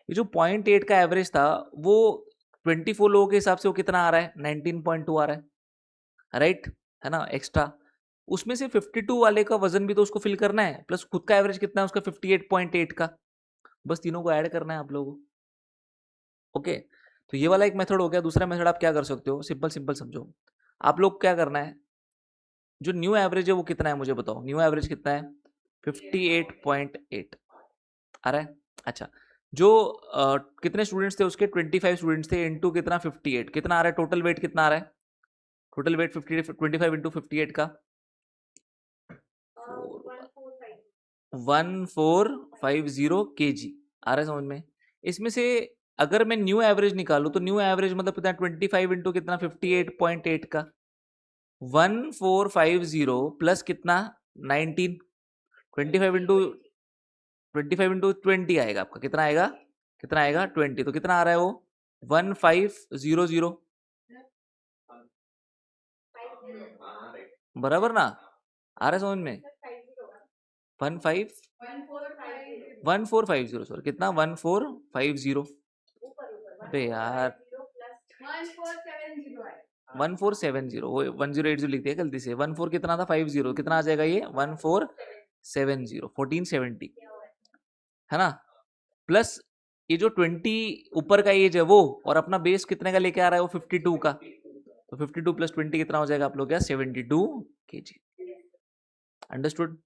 ये जो 0.8 का एवरेज था वो 24 लोगों के हिसाब से वो कितना आ रहा है? 19.2 आ रहा है, राइट? है ना एक्स्ट्रा? उसमें से 52 वाले का वजन भी तो उसको फिल करना है, प्लस खुद का एवरेज कितना है उसका? 58.8 का। बस तीनों को ऐड करना है आप लोगों को। ओके, तो ये वाला एक मेथड हो गया। दूसरा मेथड आप क्या कर सकते हो? सिंपल सिंपल समझो। आप लोग क्या करना है, जो न्यू एवरेज है वो कितना है मुझे बताओ? न्यू एवरेज कितना है? 58.8 आ रहा है। अच्छा, जो कितने स्टूडेंट्स थे उसके 25 स्टूडेंट्स थे, इनटू कितना 58, कितना आ रहा है टोटल वेट, कितना आ रहा है टोटल वेट 25 इंटू 58 का 1450 kg आ रहा है समझ में। इसमें से अगर मैं न्यू एवरेज निकालूं तो न्यू एवरेज मतलब कितना 25 इंटू कितना 58.8 का 1450 प्लस कितना 19, 25 इंटू 20 आएगा आपका, कितना आएगा 20, तो कितना आ रहा है वो 1500 बराबर ना, आ रहा है समझ में 1450 सॉरी कितना 1450, अरे यार 1470 वो 1080 लिखते हैं गलती से, 14 कितना था 50, कितना आ जाएगा ये 1470 1470 है ना, प्लस ये जो 20 ऊपर का एज है वो, और अपना बेस कितने का लेके आ रहा है वो 52 का, तो 52 प्लस 20 कितना हो जाएगा आप लोग क्या 72 kg। अंडरस्टूड।